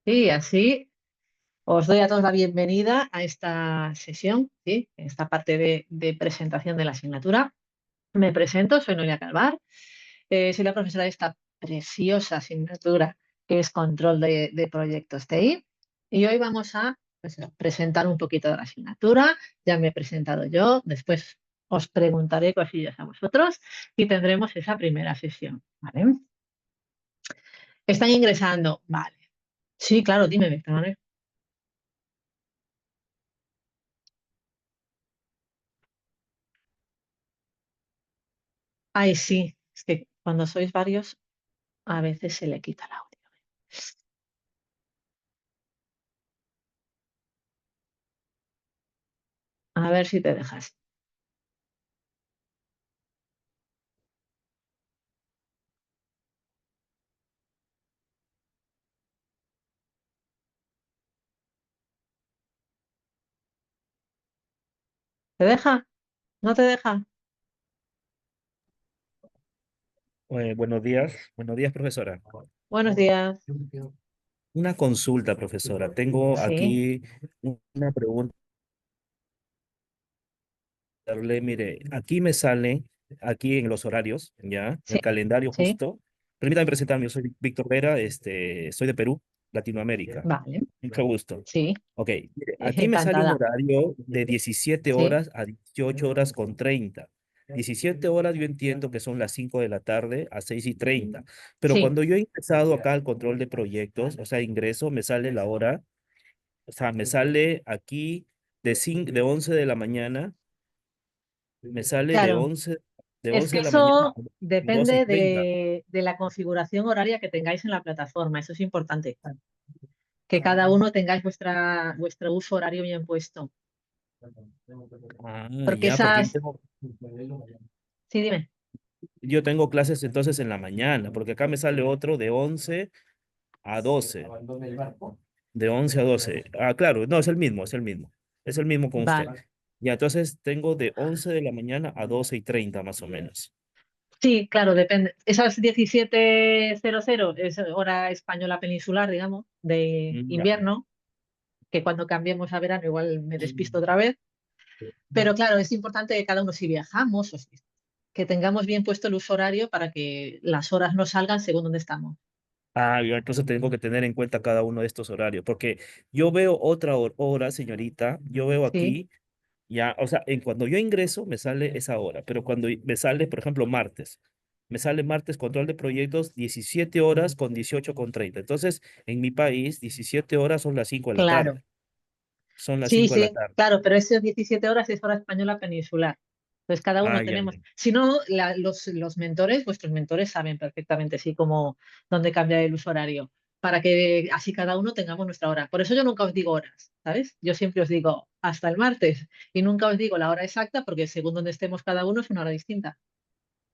Y así os doy a todos la bienvenida a esta sesión, ¿sí? Esta parte de presentación de la asignatura. Me presento, soy Noelia Calvar, soy la profesora de esta preciosa asignatura que es Control de Proyectos TI. Y hoy vamos a presentar un poquito de la asignatura. Ya me he presentado yo, después os preguntaré cosillas a vosotros y tendremos esa primera sesión, ¿vale? Están ingresando, vale. Sí, claro, dime, Víctor. Ay, sí, es que cuando sois varios a veces se le quita el audio. A ver si te dejas. ¿Te deja? ¿No te deja? Buenos días, profesora. Buenos días. Una consulta, profesora. Tengo Sí, aquí una pregunta. Mire, aquí me sale, aquí en los horarios, ya, en sí, el calendario sí. justo. Permítame presentarme, yo soy Víctor Vera, soy de Perú, Latinoamérica. Vale, Mucho gusto. sí, Ok, mire, aquí me sale un encantada. horario de 17 Sí, horas a 18 horas con 30. 17 horas yo entiendo que son las 5 de la tarde a 6:30, pero sí, cuando yo he ingresado acá al control de proyectos, o sea, ingreso, me sale la hora, o sea, me sale aquí de 11 de la mañana, me sale claro. de Es 11 que de la mañana eso a doce y depende treinta. de la configuración horaria que tengáis en la plataforma. Eso es importante, que cada uno tengáis vuestro uso horario bien puesto. Ah, Porque ya, porque esas... Sí, dime. yo tengo clases entonces en la mañana, porque acá me sale otro de 11 a 12. De 11 a 12. Ah, claro, no, es el mismo, es el mismo. Es el mismo con usted. Vale. Ya, entonces tengo de 11 de la mañana a 12:30 más o menos. Sí, claro, depende. Esas 17:00 es hora española peninsular, digamos, de Ya. invierno, que cuando cambiemos a verano igual me despisto otra vez. Pero claro, es importante que cada uno, si viajamos, que tengamos bien puesto el uso horario para que las horas no salgan según donde estamos. Ah, ya, entonces tengo que tener en cuenta cada uno de estos horarios, porque yo veo otra hora, señorita, yo veo Sí, aquí, ya, o sea, cuando yo ingreso me sale esa hora, pero cuando me sale, por ejemplo, martes, me sale martes control de proyectos 17 horas con 18:30. Entonces, en mi país, 17 horas son las 5 de la claro. tarde. Son las Sí, 5 de la sí, tarde. claro, pero esas 17 horas es hora española peninsular. Entonces, cada Ah, uno ya, tenemos. ya. Si no, los mentores, vuestros mentores saben perfectamente, sí, cómo, dónde cambiar el uso horario, para que así cada uno tengamos nuestra hora. Por eso yo nunca os digo horas, ¿sabes? Yo siempre os digo hasta el martes y nunca os digo la hora exacta porque según donde estemos cada uno es una hora distinta.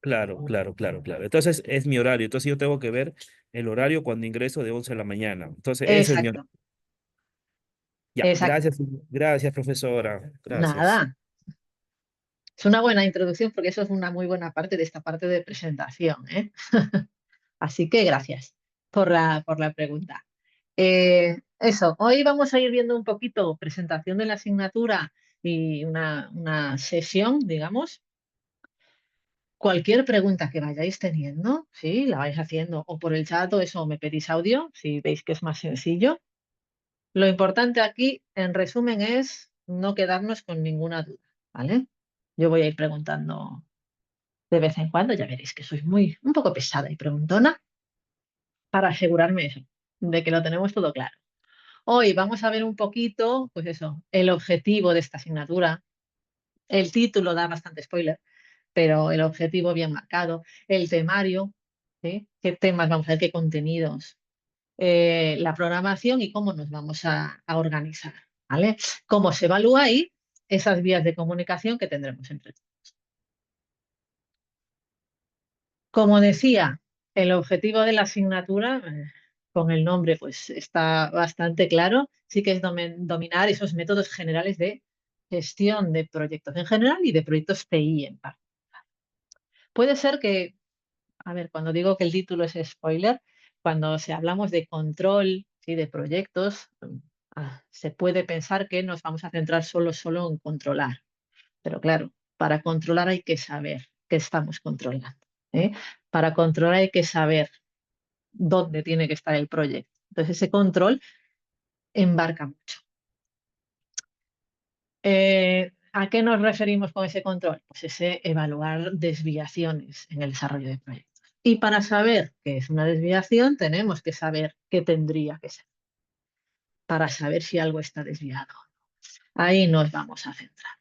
Claro, claro, claro, claro. Entonces es mi horario. Entonces yo tengo que ver el horario cuando ingreso de 11 de la mañana. Entonces ese es mi horario. Exacto, Ya, exacto. gracias, gracias, profesora. Gracias. Nada, es una buena introducción porque eso es una muy buena parte de esta parte de presentación, ¿eh? Así que gracias por la pregunta. Eso, hoy vamos a ir viendo un poquito presentación de la asignatura y una sesión, digamos. Cualquier pregunta que vayáis teniendo, sí, la vais haciendo o por el chat o eso, me pedís audio, si veis que es más sencillo. Lo importante aquí, en resumen, es no quedarnos con ninguna duda, ¿vale? Yo voy a ir preguntando de vez en cuando, ya veréis que soy un poco pesada y preguntona para asegurarme eso, de que lo tenemos todo claro. Hoy vamos a ver un poquito, pues eso, el objetivo de esta asignatura. El título da bastante spoiler, pero el objetivo bien marcado, el temario, ¿sí? ¿Qué temas vamos a ver, qué contenidos? La programación y cómo nos vamos a organizar, ¿vale? Cómo se evalúa y esas vías de comunicación que tendremos entre todos. Como decía, el objetivo de la asignatura, con el nombre, pues está bastante claro. Sí que es dominar esos métodos generales de gestión de proyectos en general y de proyectos TI en parte. Puede ser que, a ver, cuando digo que el título es spoiler, cuando se hablamos de control, ¿sí? De proyectos, se puede pensar que nos vamos a centrar solo en controlar. Pero claro, para controlar hay que saber qué estamos controlando, ¿eh? Para controlar hay que saber dónde tiene que estar el proyecto. Entonces, ese control embarca mucho. ¿A qué nos referimos con ese control? Pues ese evaluar desviaciones en el desarrollo de proyectos. Y para saber qué es una desviación, tenemos que saber qué tendría que ser, para saber si algo está desviado. Ahí nos vamos a centrar,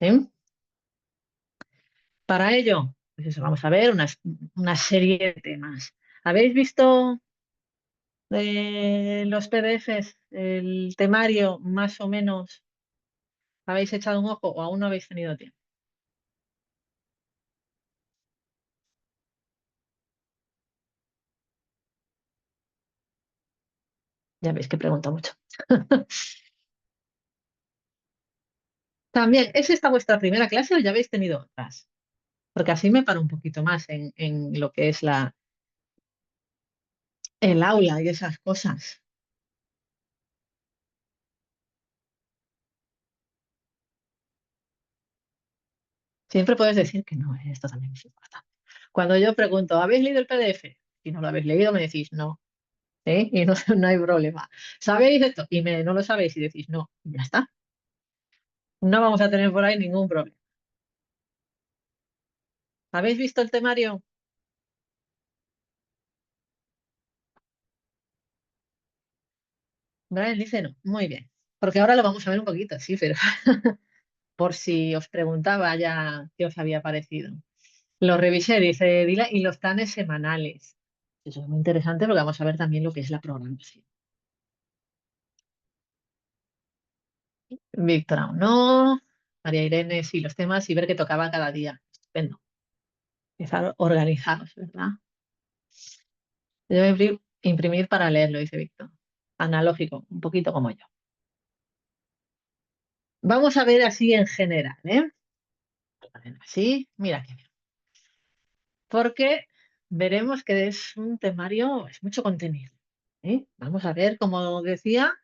¿eh? Para ello, pues eso, vamos a ver una serie de temas. ¿Habéis visto los PDFs, el temario, más o menos? ¿Habéis echado un ojo o aún no habéis tenido tiempo? Ya veis que pregunto mucho. También, ¿es esta vuestra primera clase o ya habéis tenido otras? Porque así me paro un poquito más en lo que es el aula y esas cosas. Siempre puedes decir que no, esto también es importante. Cuando yo pregunto, ¿habéis leído el PDF? Si no lo habéis leído, me decís no, ¿eh? Y no, no hay problema. ¿Sabéis esto? Y no lo sabéis y decís no, y ya está. No vamos a tener por ahí ningún problema. ¿Habéis visto el temario? Brian dice no. Muy bien. Porque ahora lo vamos a ver un poquito, sí, pero por si os preguntaba ya qué os había parecido. Lo revisé, dice Dila, y los planes semanales. Eso es muy interesante porque vamos a ver también lo que es la programación. Víctor, aún no. María Irene, sí, los temas y ver qué tocaba cada día. Estupendo. Empezar organizados, ¿verdad? Yo voy a imprimir para leerlo, dice Víctor. Analógico, un poquito como yo. Vamos a ver así en general, ¿eh? Así, mira qué bien. Porque veremos que es un temario, es mucho contenido, ¿eh? Vamos a ver, como decía,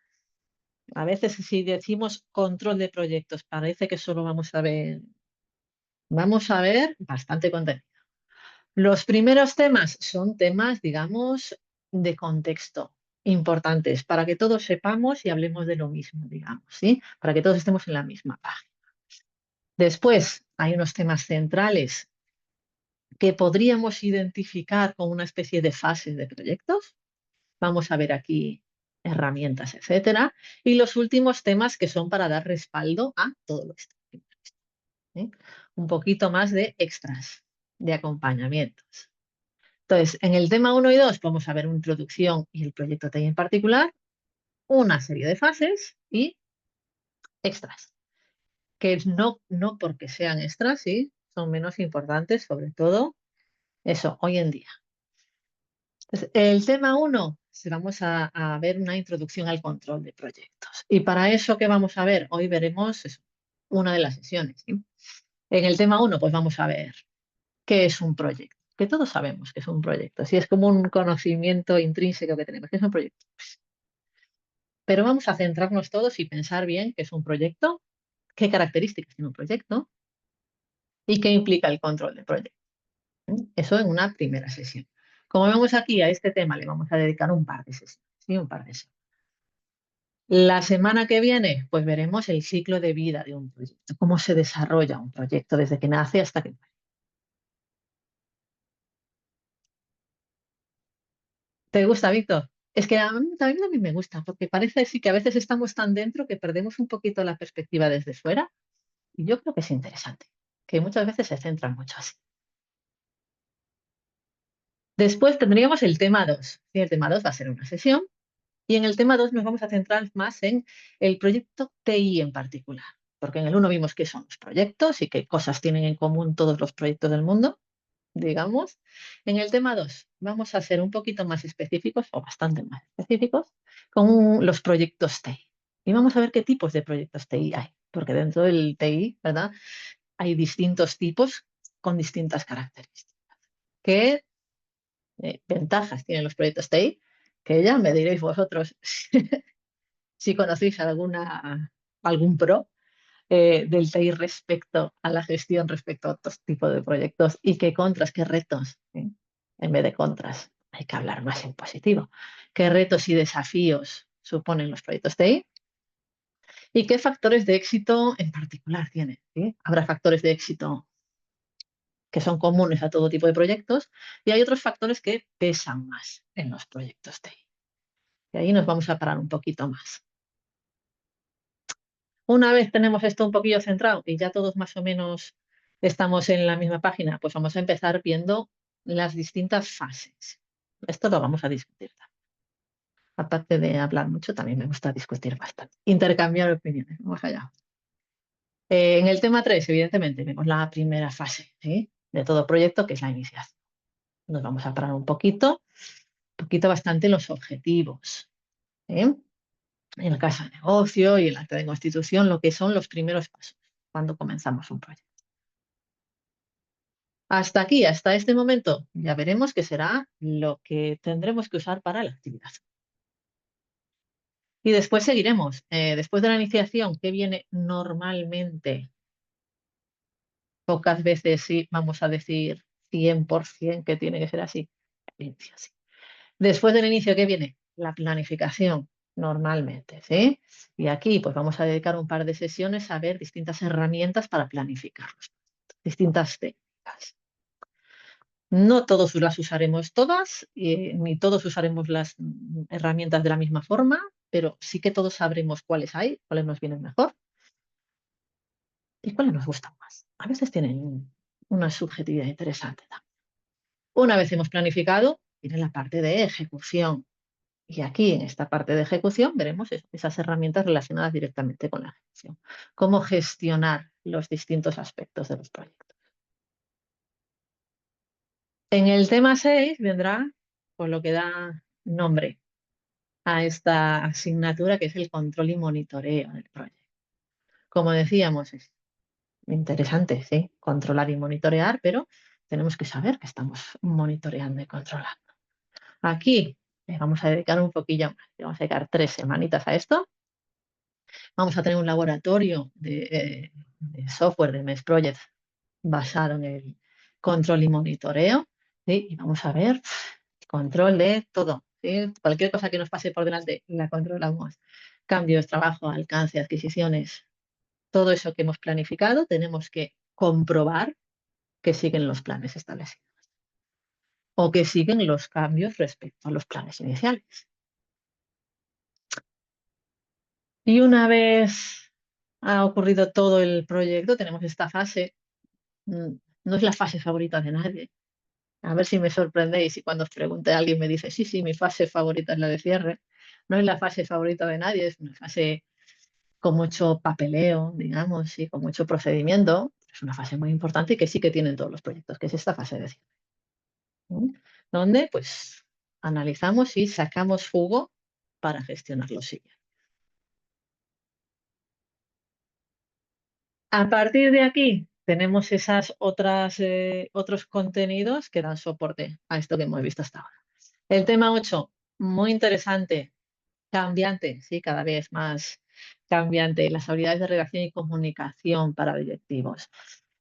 a veces si decimos control de proyectos, parece que solo vamos a ver bastante contenido. Los primeros temas son temas, digamos, de contexto importantes para que todos sepamos y hablemos de lo mismo, digamos, ¿sí? Para que todos estemos en la misma página. Después hay unos temas centrales que podríamos identificar como una especie de fases de proyectos. Vamos a ver aquí herramientas, etcétera. Y los últimos temas que son para dar respaldo a todo lo que está. ¿Eh? Un poquito más de extras, de acompañamientos. Entonces, en el tema uno y 2 vamos a ver una introducción y el proyecto TI en particular, una serie de fases y extras, que no porque sean extras, sí, son menos importantes, sobre todo eso, hoy en día. Entonces, el tema uno vamos a ver una introducción al control de proyectos. Y para eso, ¿qué vamos a ver? Hoy veremos eso, una de las sesiones, ¿sí? En el tema uno pues vamos a ver qué es un proyecto, que todos sabemos que es un proyecto, si es como un conocimiento intrínseco que tenemos, que es un proyecto. Pero vamos a centrarnos todos y pensar bien qué es un proyecto, qué características tiene un proyecto y qué implica el control del proyecto. Eso en una primera sesión. Como vemos aquí, a este tema le vamos a dedicar un par de sesiones, ¿sí? Un par de sesiones. La semana que viene, pues veremos el ciclo de vida de un proyecto, cómo se desarrolla un proyecto desde que nace hasta que muere. ¿Te gusta, Víctor? Es que también a mí me gusta, porque parece sí que a veces estamos tan dentro que perdemos un poquito la perspectiva desde fuera, y yo creo que es interesante, que muchas veces se centran mucho así. Después tendríamos el tema 2. Y el tema 2 va a ser una sesión, y en el tema 2 nos vamos a centrar más en el proyecto TI en particular, porque en el uno vimos qué son los proyectos y qué cosas tienen en común todos los proyectos del mundo, digamos. En el tema 2 vamos a ser un poquito más específicos o bastante más específicos con los proyectos TI. Y vamos a ver qué tipos de proyectos TI hay, porque dentro del TI, ¿verdad? Hay distintos tipos con distintas características. ¿Qué ventajas tienen los proyectos TI? que ya me diréis vosotros si conocéis algún pro del TI respecto a la gestión, respecto a otros tipos de proyectos y qué contras, qué retos, ¿eh? En vez de contras, hay que hablar más en positivo. ¿Qué retos y desafíos suponen los proyectos TI? ¿Y qué factores de éxito en particular tienen? ¿Sí? Habrá factores de éxito que son comunes a todo tipo de proyectos y hay otros factores que pesan más en los proyectos TI. Y ahí nos vamos a parar un poquito más. Una vez tenemos esto un poquillo centrado y ya todos más o menos estamos en la misma página, pues vamos a empezar viendo las distintas fases. Esto lo vamos a discutir también. Aparte de hablar mucho, también me gusta discutir bastante. Intercambiar opiniones. Vamos allá. En el tema 3, evidentemente, vemos la primera fase, ¿sí? De todo proyecto, que es la iniciación. Nos vamos a parar un poquito bastante los objetivos, ¿sí? En el caso de negocio y el acta de constitución, lo que son los primeros pasos cuando comenzamos un proyecto. Hasta aquí, hasta este momento, ya veremos qué será lo que tendremos que usar para la actividad. Y después seguiremos. Después de la iniciación, ¿qué viene normalmente? Pocas veces sí vamos a decir 100% que tiene que ser así. Inicio, sí. Después del inicio, ¿qué viene? La planificación, normalmente, ¿sí? Y aquí pues vamos a dedicar un par de sesiones a ver distintas herramientas para planificarlos, distintas técnicas. No todos las usaremos todas, ni todos usaremos las herramientas de la misma forma, pero sí que todos sabremos cuáles hay, cuáles nos vienen mejor y cuáles nos gustan más. A veces tienen una subjetividad interesante también. Una vez hemos planificado, viene la parte de ejecución. Y aquí, en esta parte de ejecución, veremos esas herramientas relacionadas directamente con la ejecución. Cómo gestionar los distintos aspectos de los proyectos. En el tema 6 vendrá por lo que da nombre a esta asignatura, que es el control y monitoreo del proyecto. Como decíamos, es interesante, ¿sí? Controlar y monitorear, pero tenemos que saber que estamos monitoreando y controlando. Aquí le vamos a dedicar un poquillo más, le vamos a dedicar 3 semanitas a esto. Vamos a tener un laboratorio de software de MES Project basado en el control y monitoreo, ¿sí? Y vamos a ver control de todo, ¿sí? Cualquier cosa que nos pase por delante la controlamos. Cambios, trabajo, alcance, adquisiciones, todo eso que hemos planificado, tenemos que comprobar que siguen los planes establecidos o que siguen los cambios respecto a los planes iniciales. Y una vez ha ocurrido todo el proyecto, tenemos esta fase. mm, No es la fase favorita de nadie. A ver si me sorprendéis y cuando os pregunte a alguien me dice, sí, sí, mi fase favorita es la de cierre. No es la fase favorita de nadie, es una fase con mucho papeleo, digamos, y con mucho procedimiento. Es una fase muy importante y que sí que tienen todos los proyectos, que es esta fase de cierre. ¿Mm? Donde pues analizamos y sacamos jugo para gestionar lo siguiente. A partir de aquí tenemos esas otros contenidos que dan soporte a esto que hemos visto hasta ahora. El tema 8, muy interesante, cambiante, sí, cada vez más cambiante, las habilidades de redacción y comunicación para directivos.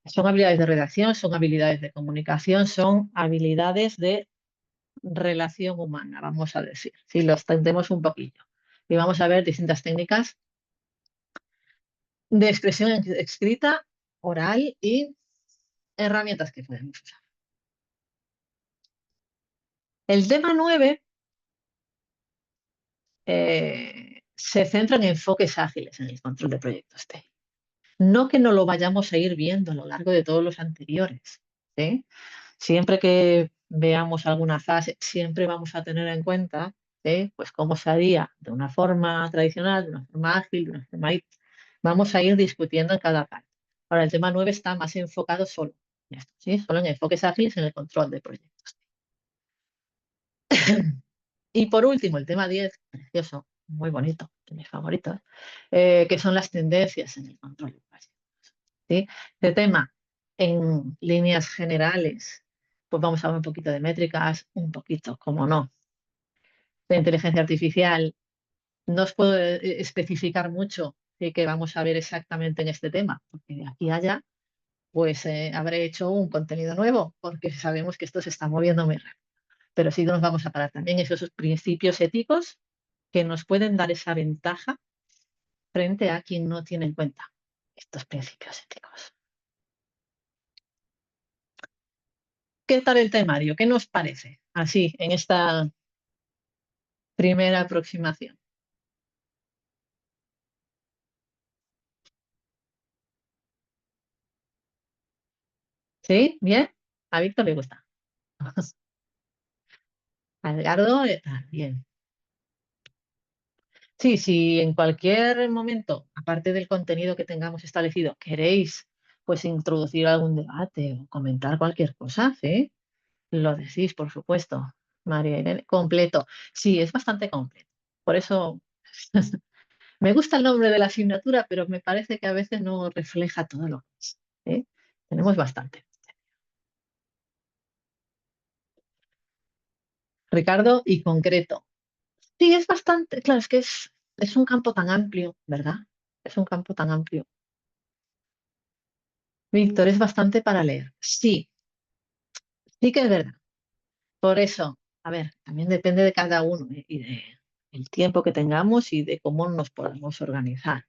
Son habilidades de redacción, son habilidades de comunicación, son habilidades de relación humana, vamos a decir, si lo extendemos un poquillo. Y vamos a ver distintas técnicas de expresión escrita, oral y herramientas que podemos usar. El tema 9 se centra en enfoques ágiles en el control de proyectos TI. No que no lo vayamos a ir viendo a lo largo de todos los anteriores, ¿sí? Siempre que veamos alguna fase, siempre vamos a tener en cuenta, ¿sí? Pues cómo se haría de una forma tradicional, de una forma ágil, de una forma... Vamos a ir discutiendo en cada parte. Ahora, el tema 9 está más enfocado solo en esto, ¿sí? Solo en enfoques ágiles en el control de proyectos. Y por último, el tema 10 precioso, muy bonito, de mis favoritos, que son las tendencias en el control de proyectos. ¿Sí? Este tema, en líneas generales, pues vamos a ver un poquito de métricas, un poquito, como no, de inteligencia artificial. No os puedo especificar mucho de qué vamos a ver exactamente en este tema, porque de aquí a allá, pues habré hecho un contenido nuevo, porque sabemos que esto se está moviendo muy rápido. Pero sí nos vamos a parar también esos principios éticos que nos pueden dar esa ventaja frente a quien no tiene en cuenta estos principios éticos. ¿Qué tal el temario? ¿Qué nos parece? Así, en esta primera aproximación. ¿Sí? ¿Bien? A Víctor le gusta. A Edgardo también. Sí, si en cualquier momento, aparte del contenido que tengamos establecido, queréis pues introducir algún debate o comentar cualquier cosa, ¿sí? Lo decís, por supuesto. María Irene, completo. Sí, es bastante completo. Por eso me gusta el nombre de la asignatura, pero me parece que a veces no refleja todo lo que es, ¿eh? Tenemos bastante. Ricardo, y concreto. Sí, es bastante, claro, es que es un campo tan amplio, ¿verdad? Es un campo tan amplio. Víctor, es bastante para leer. Sí, sí que es verdad. Por eso, a ver, también depende de cada uno, y de el tiempo que tengamos y de cómo nos podamos organizar.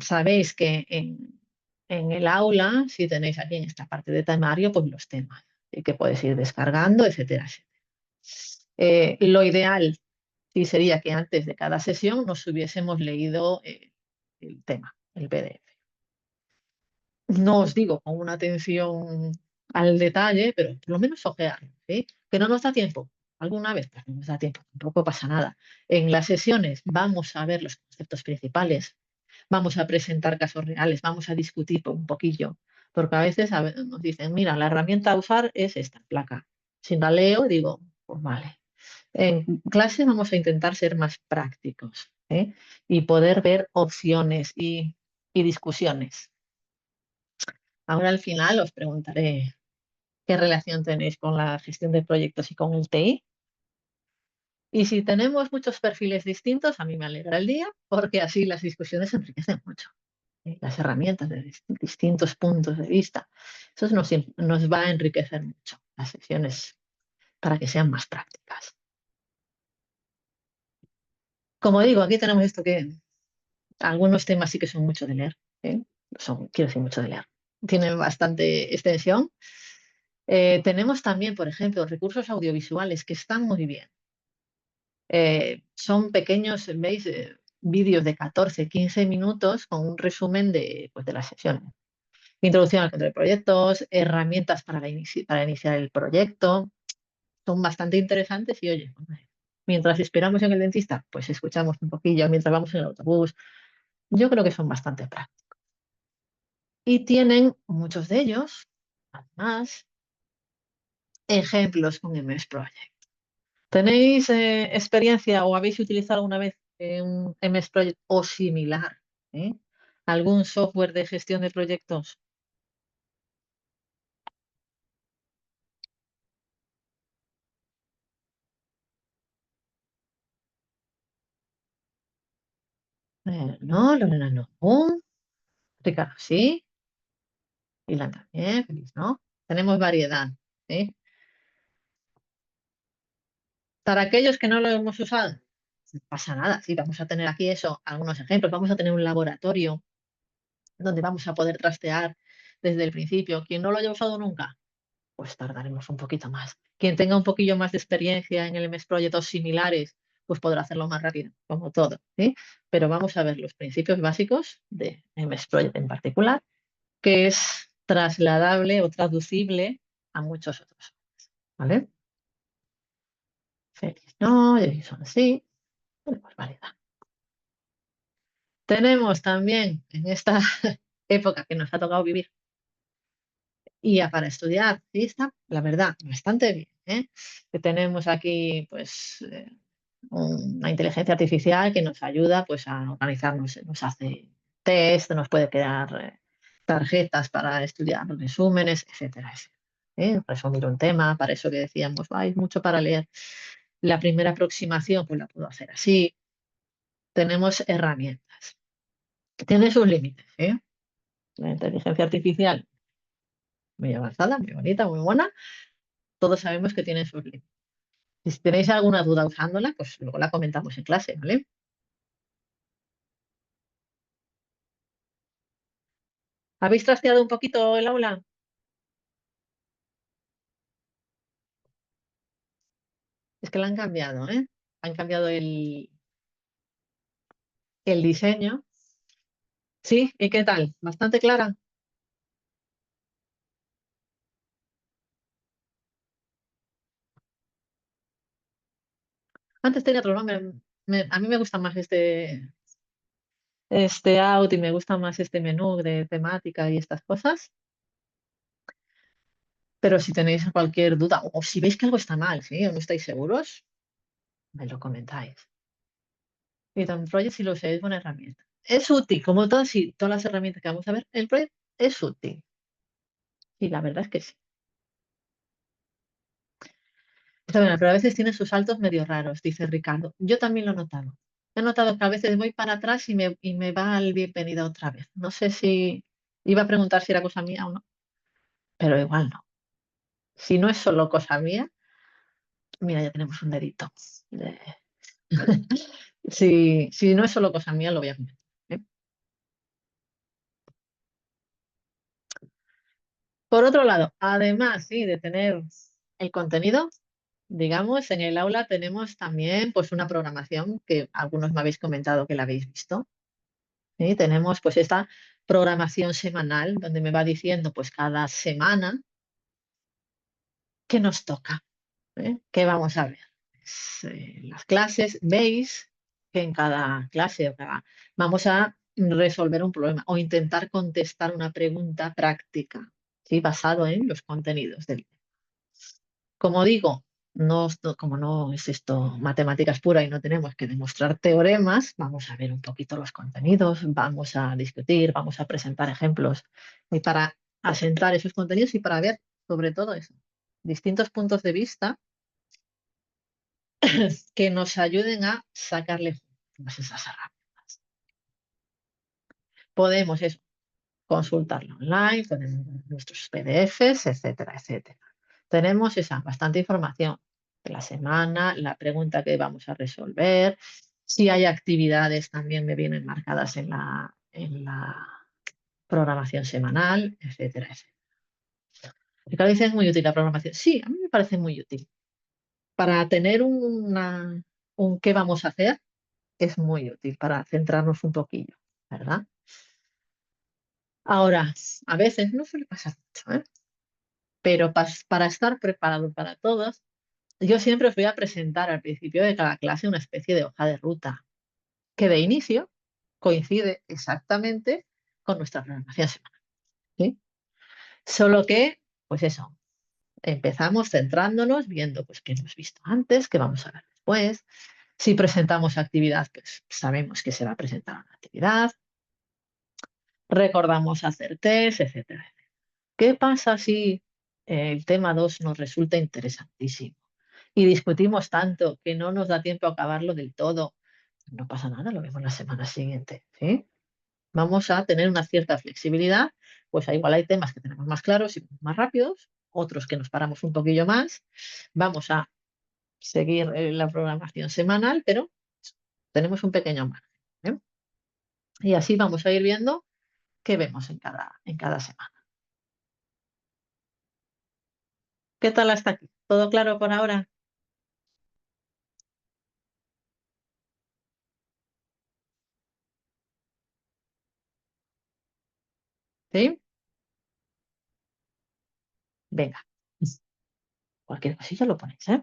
Sabéis que en el aula, si tenéis aquí en esta parte de temario, pues los temas que podéis ir descargando, etcétera, etcétera. Lo ideal sí sería que antes de cada sesión nos hubiésemos leído el tema, el PDF. No os digo con una atención al detalle, pero por lo menos ojearlo, ¿sí? Que no nos da tiempo. Alguna vez pues no nos da tiempo, tampoco pasa nada. En las sesiones vamos a ver los conceptos principales, vamos a presentar casos reales, vamos a discutir un poquillo, porque a veces nos dicen, mira, la herramienta a usar es esta placa. Si la leo, digo, pues vale. En clase vamos a intentar ser más prácticos, ¿eh? Y poder ver opciones y discusiones. Ahora al final os preguntaré qué relación tenéis con la gestión de proyectos y con el TI. Y si tenemos muchos perfiles distintos, a mí me alegra el día, porque así las discusiones se enriquecen mucho. Las herramientas de distintos puntos de vista. Eso nos va a enriquecer mucho las sesiones para que sean más prácticas. Como digo, aquí tenemos esto que algunos temas sí que son mucho de leer, ¿eh? Quiero decir, mucho de leer. Tienen bastante extensión. Tenemos también, por ejemplo, recursos audiovisuales que están muy bien. Son pequeños, ¿veis? Vídeos de 14, 15 minutos con un resumen pues, de las sesiones. Introducción al control de proyectos, herramientas para iniciar el proyecto. Son bastante interesantes y, oye, mientras esperamos en el dentista, pues escuchamos un poquillo, mientras vamos en el autobús. Yo creo que son bastante prácticos. Y tienen muchos de ellos, además, ejemplos con MS Project. ¿Tenéis experiencia o habéis utilizado alguna vez un MS Project o similar? ¿Eh? ¿Algún software de gestión de proyectos? No, Lorena no. Ricardo sí, Ilan también, feliz, ¿no? Tenemos variedad. ¿Eh? Para aquellos que no lo hemos usado, no pasa nada. Sí, vamos a tener aquí eso, algunos ejemplos. Vamos a tener un laboratorio donde vamos a poder trastear desde el principio. Quien no lo haya usado nunca, pues tardaremos un poquito más. Quien tenga un poquillo más de experiencia en el MS Project o similares, pues podrá hacerlo más rápido, como todo, ¿sí? Pero vamos a ver los principios básicos de MS Project en particular, que es trasladable o traducible a muchos otros, ¿vale? Feliz no, Jason sí, bueno, pues válida. Tenemos también en esta época que nos ha tocado vivir y ya para estudiar, sí está, la verdad, bastante bien, ¿eh? Que tenemos aquí, pues, una inteligencia artificial que nos ayuda, pues, a organizarnos, nos hace test, nos puede crear tarjetas para estudiar resúmenes, etcétera, etcétera. ¿Eh? Resumir un tema, para eso que decíamos, hay mucho para leer. La primera aproximación, pues la puedo hacer así. Tenemos herramientas. Tiene sus límites, ¿eh? La inteligencia artificial, muy avanzada, muy bonita, muy buena. Todos sabemos que tiene sus límites. Si tenéis alguna duda usándola, pues luego la comentamos en clase, ¿vale? ¿Habéis trasteado un poquito el aula? Es que la han cambiado, ¿eh? Han cambiado el diseño. Sí, ¿y qué tal? ¿Bastante clara? Antes tenía otro nombre. A mí me gusta más este out y me gusta más este menú de temática y estas cosas. Pero si tenéis cualquier duda o si veis que algo está mal, ¿sí? O no estáis seguros, me lo comentáis. Y también Project si lo usáis, es buena herramienta. Es útil, como todas, y todas las herramientas que vamos a ver, el Project es útil. Y la verdad es que sí. Está bien, pero a veces tiene sus saltos medio raros, dice Ricardo. Yo también lo he notado. He notado que a veces voy para atrás y me va el bienvenido otra vez. No sé si iba a preguntar si era cosa mía o no, pero igual no. Si no es solo cosa mía, mira, ya tenemos un dedito. Eh, si no es solo cosa mía, lo voy a comentar. ¿Eh? Por otro lado, además, sí, de tener el contenido, digamos, en el aula tenemos también pues una programación que algunos me habéis comentado que la habéis visto. ¿Sí? Tenemos pues esta programación semanal donde me va diciendo pues cada semana qué nos toca, ¿eh? ¿Qué vamos a ver? Pues, las clases, veis que en cada clase vamos a resolver un problema o intentar contestar una pregunta práctica, ¿sí? Basado en los contenidos del. Como digo, como no es esto matemáticas pura y no tenemos que demostrar teoremas, vamos a ver un poquito los contenidos, vamos a discutir, vamos a presentar ejemplos y para asentar esos contenidos y para ver sobre todo eso, distintos puntos de vista que nos ayuden a sacarle todas esas herramientas. Podemos eso, consultarlo online, tenemos nuestros PDFs, etcétera, etcétera. Tenemos esa bastante información de la semana, la pregunta que vamos a resolver. Si hay actividades también me vienen marcadas en la programación semanal, etcétera, etcétera. Ricardo dice es muy útil la programación. Sí, a mí me parece muy útil. Para tener un qué vamos a hacer es muy útil para centrarnos un poquillo, ¿verdad? Ahora, a veces no suele pasar mucho, ¿eh? Pero para estar preparado para todos, yo siempre os voy a presentar al principio de cada clase una especie de hoja de ruta que de inicio coincide exactamente con nuestra programación semanal, ¿sí? Solo que, pues eso, empezamos centrándonos, viendo pues qué hemos visto antes, qué vamos a ver después. Si presentamos actividad, pues sabemos que se va a presentar una actividad, recordamos hacer test, etcétera. ¿Qué pasa si el tema 2 nos resulta interesantísimo y discutimos tanto que no nos da tiempo a acabarlo del todo? No pasa nada, lo vemos la semana siguiente, ¿sí? Vamos a tener una cierta flexibilidad, pues igual hay temas que tenemos más claros y más rápidos, otros que nos paramos un poquillo más. Vamos a seguir la programación semanal, pero tenemos un pequeño margen, ¿eh? Y así vamos a ir viendo qué vemos en cada semana. ¿Qué tal hasta aquí? ¿Todo claro por ahora? ¿Sí? Venga, cualquier cosilla lo ponéis, ¿eh?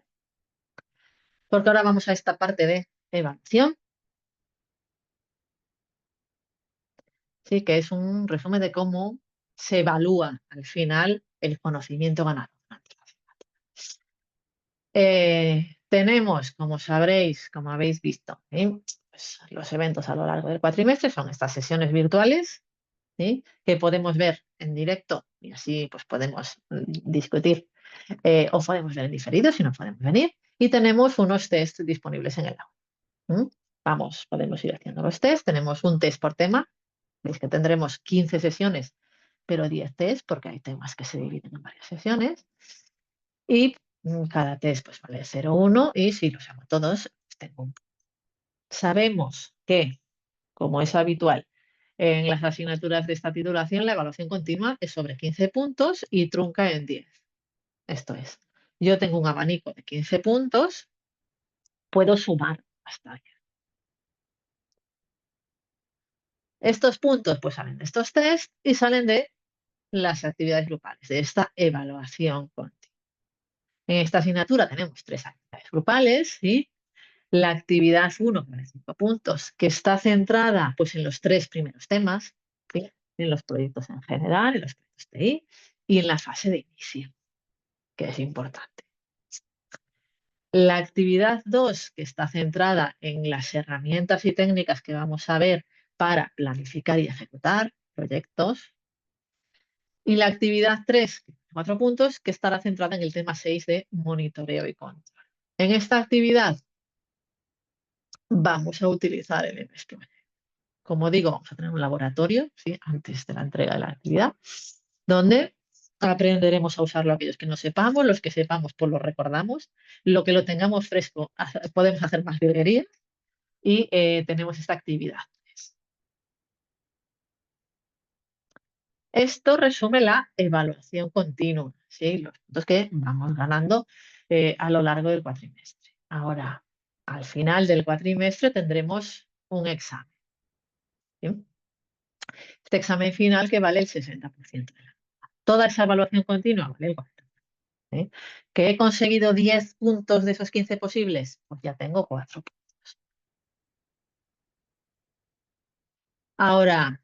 Porque ahora vamos a esta parte de evaluación, ¿sí? Que es un resumen de cómo se evalúa al final el conocimiento ganado durante la asignatura. Tenemos, como sabréis, como habéis visto, ¿sí? Pues los eventos a lo largo del cuatrimestre son estas sesiones virtuales, ¿sí? Que podemos ver en directo y así pues podemos discutir o podemos ver en diferido si no podemos venir. Y tenemos unos test disponibles en el aula. Vamos, podemos ir haciendo los test. Tenemos un test por tema. Veis que tendremos 15 sesiones, pero 10 test, porque hay temas que se dividen en varias sesiones. Y cada test pues, vale 0,1 y si los hago todos, pues tengo un. Sabemos que, como es habitual en las asignaturas de esta titulación, la evaluación continua es sobre 15 puntos y trunca en 10. Esto es, yo tengo un abanico de 15 puntos, puedo sumar hasta ahí. Estos puntos pues salen de estos test y salen de las actividades grupales, de esta evaluación continua. En esta asignatura tenemos 3 actividades grupales, ¿sí? La actividad 1, con 5 puntos, que está centrada pues, en los 3 primeros temas, ¿sí? En los proyectos en general, en los proyectos TI y en la fase de inicio, que es importante. La actividad 2, que está centrada en las herramientas y técnicas que vamos a ver para planificar y ejecutar proyectos. Y la actividad 3, 4 puntos, que estará centrada en el tema 6 de monitoreo y control. En esta actividad vamos a utilizar el MSP. Como digo, vamos a tener un laboratorio, ¿sí? Antes de la entrega de la actividad, donde aprenderemos a usarlo aquellos que no sepamos, los que sepamos pues lo recordamos, lo que lo tengamos fresco podemos hacer más virguerías y tenemos esta actividad. Esto resume la evaluación continua, ¿sí? Los puntos que vamos ganando a lo largo del cuatrimestre. Ahora, al final del cuatrimestre tendremos un examen, ¿sí? Este examen final que vale el 60% de la. Toda esa evaluación continua vale el 40%. ¿Sí? ¿Que he conseguido 10 puntos de esos 15 posibles? Pues ya tengo 4 puntos. Ahora,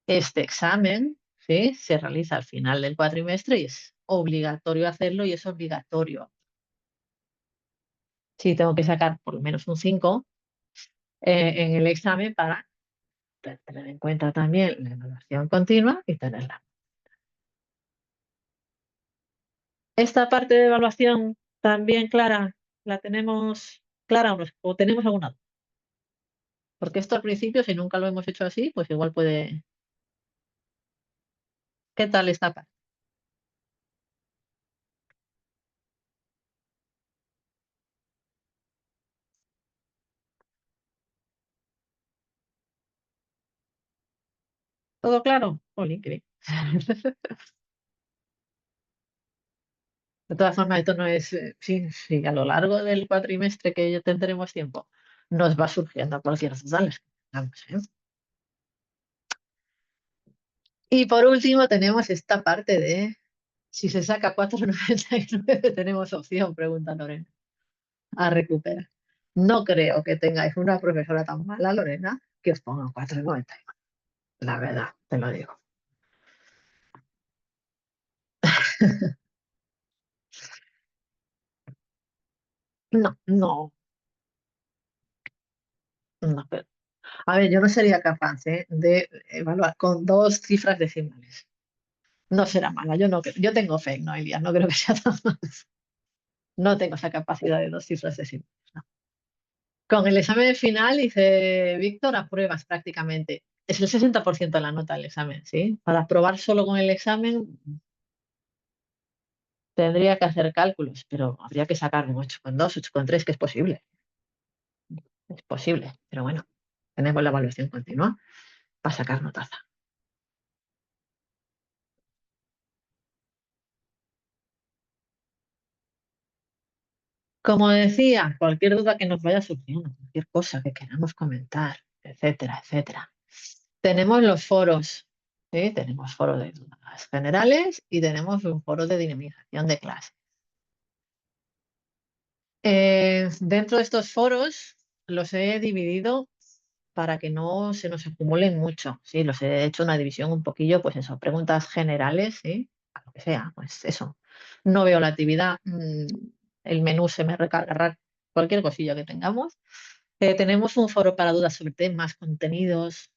este examen, ¿sí? Se realiza al final del cuatrimestre y es obligatorio hacerlo y es obligatorio. Sí, tengo que sacar por lo menos un 5 en el examen para tener en cuenta también la evaluación continua y tenerla. Esta parte de evaluación también clara, ¿la tenemos clara o tenemos alguna duda? Porque esto al principio, si nunca lo hemos hecho así, pues igual puede. ¿Qué tal esta parte? ¿Todo claro? Jolín, qué bien. De todas formas, esto no es, sí, a lo largo del cuatrimestre que ya tendremos tiempo, nos va surgiendo cualquier duda las que tengamos, ¿eh? Y por último tenemos esta parte de si se saca 4,99 tenemos opción, pregunta Lorena, a recuperar. No creo que tengáis una profesora tan mala, Lorena, que os ponga 4,99. La verdad, te lo digo. No, no, no. A ver, yo no sería capaz, de evaluar con 2 cifras decimales. No será mala, yo no yo tengo fe, Noelia, no creo que sea tan mala. No tengo esa capacidad de 2 cifras decimales. No. Con el examen final, dice Víctor, apruebas prácticamente. Es el 60% de la nota del examen, ¿sí? Para aprobar solo con el examen tendría que hacer cálculos, pero habría que sacar un 8,2, 8,3, que es posible. Es posible, pero bueno, tenemos la evaluación continua para sacar notaza. Como decía, cualquier duda que nos vaya surgiendo, cualquier cosa que queramos comentar, etcétera, etcétera. Tenemos los foros, ¿sí? Tenemos foro de dudas generales y tenemos un foro de dinamización de clase. Dentro de estos foros los he dividido para que no se nos acumulen mucho, ¿sí? Los he hecho una división un poquillo, pues eso, preguntas generales, ¿sí? A lo que sea, pues eso. No veo la actividad, el menú se me recarga cualquier cosilla que tengamos. Tenemos un foro para dudas sobre temas, contenidos,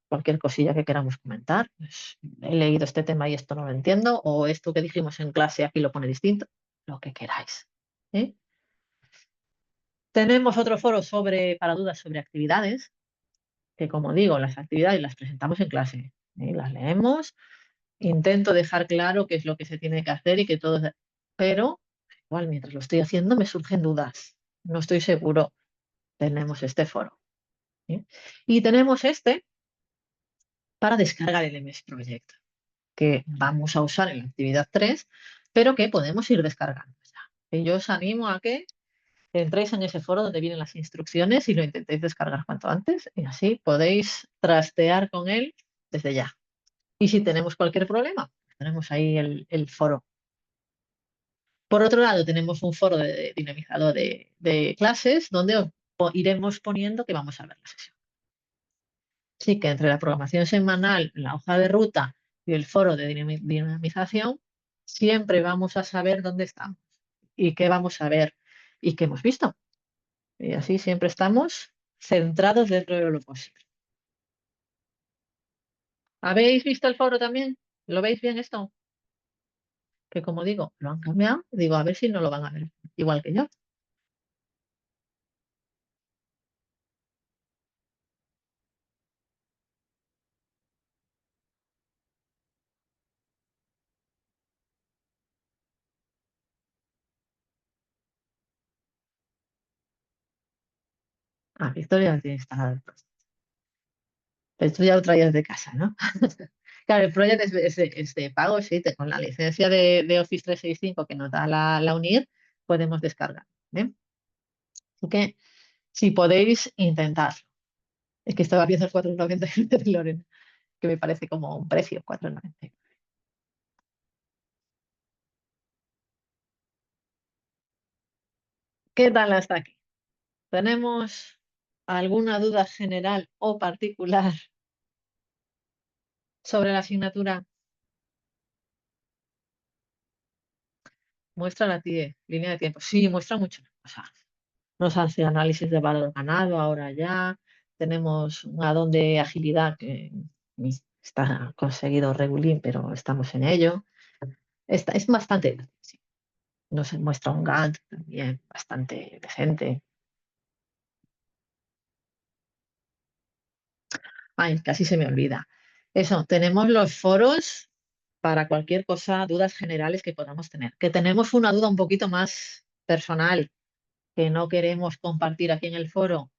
cualquier cosilla que queramos comentar. Pues, he leído este tema y esto no lo entiendo, o esto que dijimos en clase aquí lo pone distinto, lo que queráis. ¿Sí? Tenemos otro foro para dudas sobre actividades, que como digo, las actividades las presentamos en clase, ¿eh? Las leemos, intento dejar claro qué es lo que se tiene que hacer y que todo, pero igual mientras lo estoy haciendo me surgen dudas, no estoy seguro. Tenemos este foro, ¿eh? Y tenemos este para descargar el MS Project, que vamos a usar en la actividad 3, pero que podemos ir descargando ya. Y yo os animo a que entréis en ese foro donde vienen las instrucciones y lo intentéis descargar cuanto antes y así podéis trastear con él desde ya. Y si tenemos cualquier problema, tenemos ahí el foro. Por otro lado, tenemos un foro de dinamizado de clases donde iremos poniendo que vamos a ver la sesión. Así que entre la programación semanal, la hoja de ruta y el foro de dinamización, siempre vamos a saber dónde estamos y qué vamos a ver y qué hemos visto. Y así siempre estamos centrados dentro de lo posible. ¿Habéis visto el foro también? ¿Lo veis bien esto? Que como digo, lo han cambiado. Digo, a ver si no lo van a ver igual que yo. Ah, Victoria lo tiene instalado. Esto ya lo traías de casa, ¿no? Claro, el Project es de pago, sí, con la licencia de Office 365 que nos da la UNIR, podemos descargar. ¿Eh? Así que si podéis, intentadlo. Es que estaba viendo el 4,99 de Lorena, que me parece como un precio, 4,99. ¿Qué tal hasta aquí? ¿Tenemos alguna duda general o particular sobre la asignatura? Muestra la línea de tiempo. Sí, muestra mucho. O sea, nos hace análisis de valor ganado ahora ya. Tenemos un addon de agilidad que está conseguido regulín, pero estamos en ello. Es bastante, sí. Nos muestra un Gantt también bastante decente. Ay, casi se me olvida. Eso, tenemos los foros para cualquier cosa, dudas generales que podamos tener. Que tenemos una duda un poquito más personal que no queremos compartir aquí en el foro,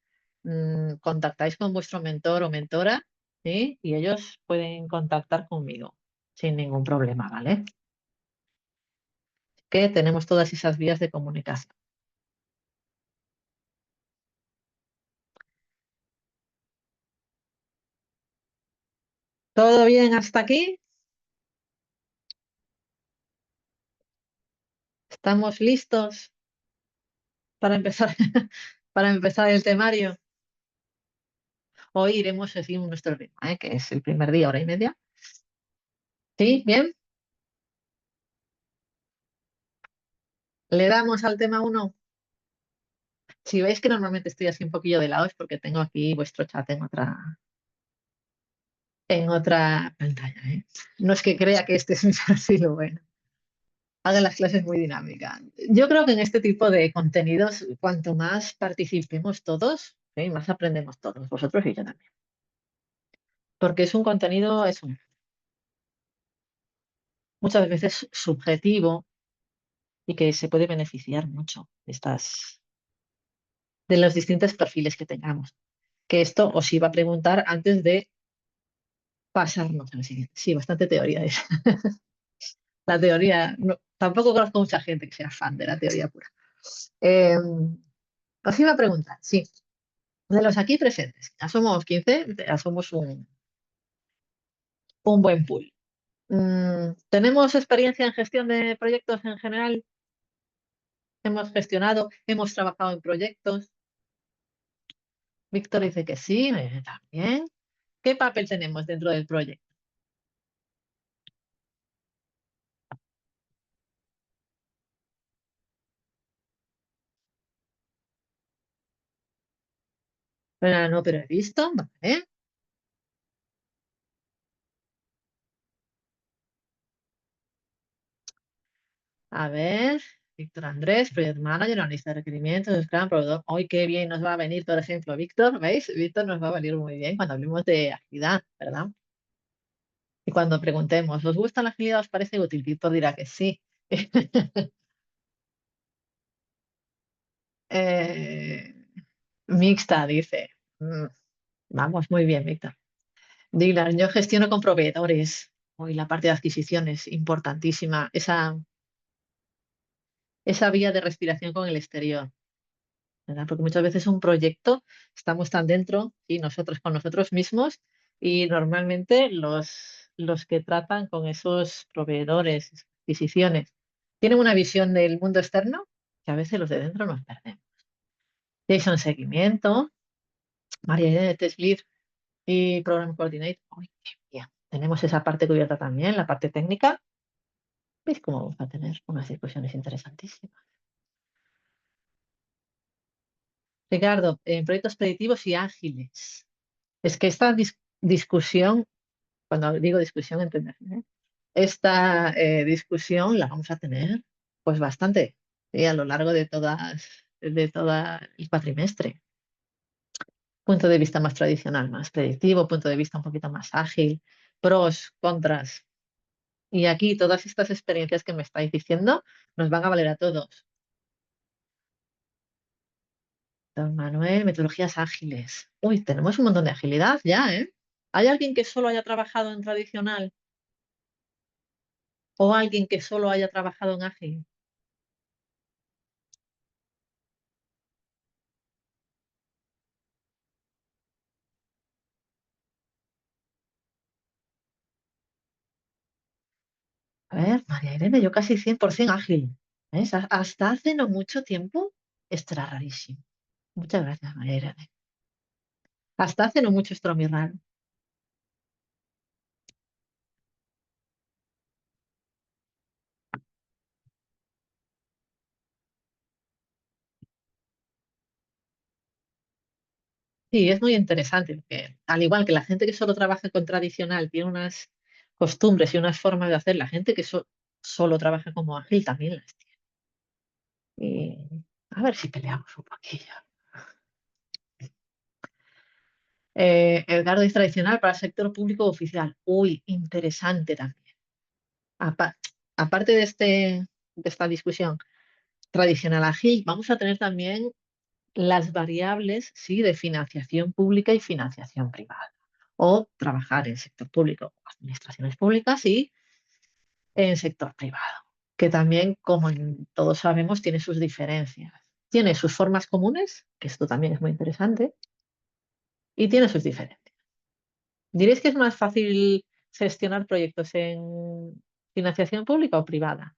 contactáis con vuestro mentor o mentora, ¿sí? Y ellos pueden contactar conmigo sin ningún problema, ¿vale? Que tenemos todas esas vías de comunicación. ¿Todo bien hasta aquí? ¿Estamos listos para empezar, para empezar el temario? Hoy iremos seguir nuestro ritmo, ¿eh? Que es el primer día, hora y media. ¿Sí? ¿Bien? ¿Le damos al tema uno? Si veis que normalmente estoy así un poquillo de lado es porque tengo aquí vuestro chat en otra pantalla, ¿eh? No es que crea que este es mi perfil, bueno, hagan las clases muy dinámicas. Yo creo que en este tipo de contenidos, cuanto más participemos todos, ¿sí? Más aprendemos todos, vosotros y yo también. Porque es un contenido, muchas veces subjetivo y que se puede beneficiar mucho de los distintos perfiles que tengamos. Que esto os iba a preguntar antes de pasarnos al siguiente. Sí, bastante teoría es. La teoría, tampoco conozco mucha gente que sea fan de la teoría pura. Eh, Os iba a preguntar, sí, de los aquí presentes, ya somos 15, ya somos un buen pool. ¿Tenemos experiencia en gestión de proyectos en general? ¿Hemos gestionado, hemos trabajado en proyectos? Víctor dice que sí, también. ¿Qué papel tenemos dentro del proyecto? No, pero he visto, ¿vale? A ver. Víctor Andrés, Project Manager, analista de requerimientos, Scrum, proveedor. Hoy qué bien nos va a venir, por ejemplo, Víctor, ¿veis? Víctor nos va a venir muy bien cuando hablemos de agilidad, ¿verdad? Y cuando preguntemos, ¿os gusta la agilidad? ¿Os parece útil? Víctor dirá que sí. Eh, mixta, dice. Vamos, muy bien, Víctor. Dylan, yo gestiono con proveedores. Hoy la parte de adquisiciones, importantísima. Esa vía de respiración con el exterior, ¿verdad? Porque muchas veces un proyecto estamos tan dentro y nosotros con nosotros mismos y normalmente los que tratan con esos proveedores, adquisiciones, tienen una visión del mundo externo que a veces los de dentro nos perdemos. Jason Seguimiento, María Irene de Test Lead y Program Coordinator. Uy, qué bien. Tenemos esa parte cubierta también, la parte técnica. ¿Veis cómo vamos a tener unas discusiones interesantísimas? Ricardo, en proyectos predictivos y ágiles. Es que esta discusión, cuando digo discusión, entenderme, ¿eh? Esta discusión la vamos a tener pues bastante a lo largo de toda el cuatrimestre. Punto de vista más tradicional, más predictivo, punto de vista un poquito más ágil, pros, contras. Y aquí todas estas experiencias que me estáis diciendo nos van a valer a todos. Don Manuel, metodologías ágiles. Uy, tenemos un montón de agilidad ya, ¿eh? ¿Hay alguien que solo haya trabajado en tradicional o alguien que solo haya trabajado en ágil? A ver, María Irene, yo casi 100% ágil. ¿Ves? Hasta hace no mucho tiempo, esto era rarísimo. Muchas gracias, María Irene. Hasta hace no mucho esto era muy raro. Sí, es muy interesante, porque al igual que la gente que solo trabaja con tradicional tiene unas costumbres y unas formas de hacer, la gente que solo trabaja como ágil también las tiene. Y a ver si peleamos un poquillo. Edgardo es tradicional para el sector público oficial. Uy, interesante también. Apa- aparte de esta discusión tradicional ágil, vamos a tener también las variables, sí, de financiación pública y financiación privada. O trabajar en sector público, administraciones públicas y en sector privado, que también, como todos sabemos, tiene sus diferencias. Tiene sus formas comunes, que esto también es muy interesante, y tiene sus diferencias. ¿Diréis que es más fácil gestionar proyectos en financiación pública o privada?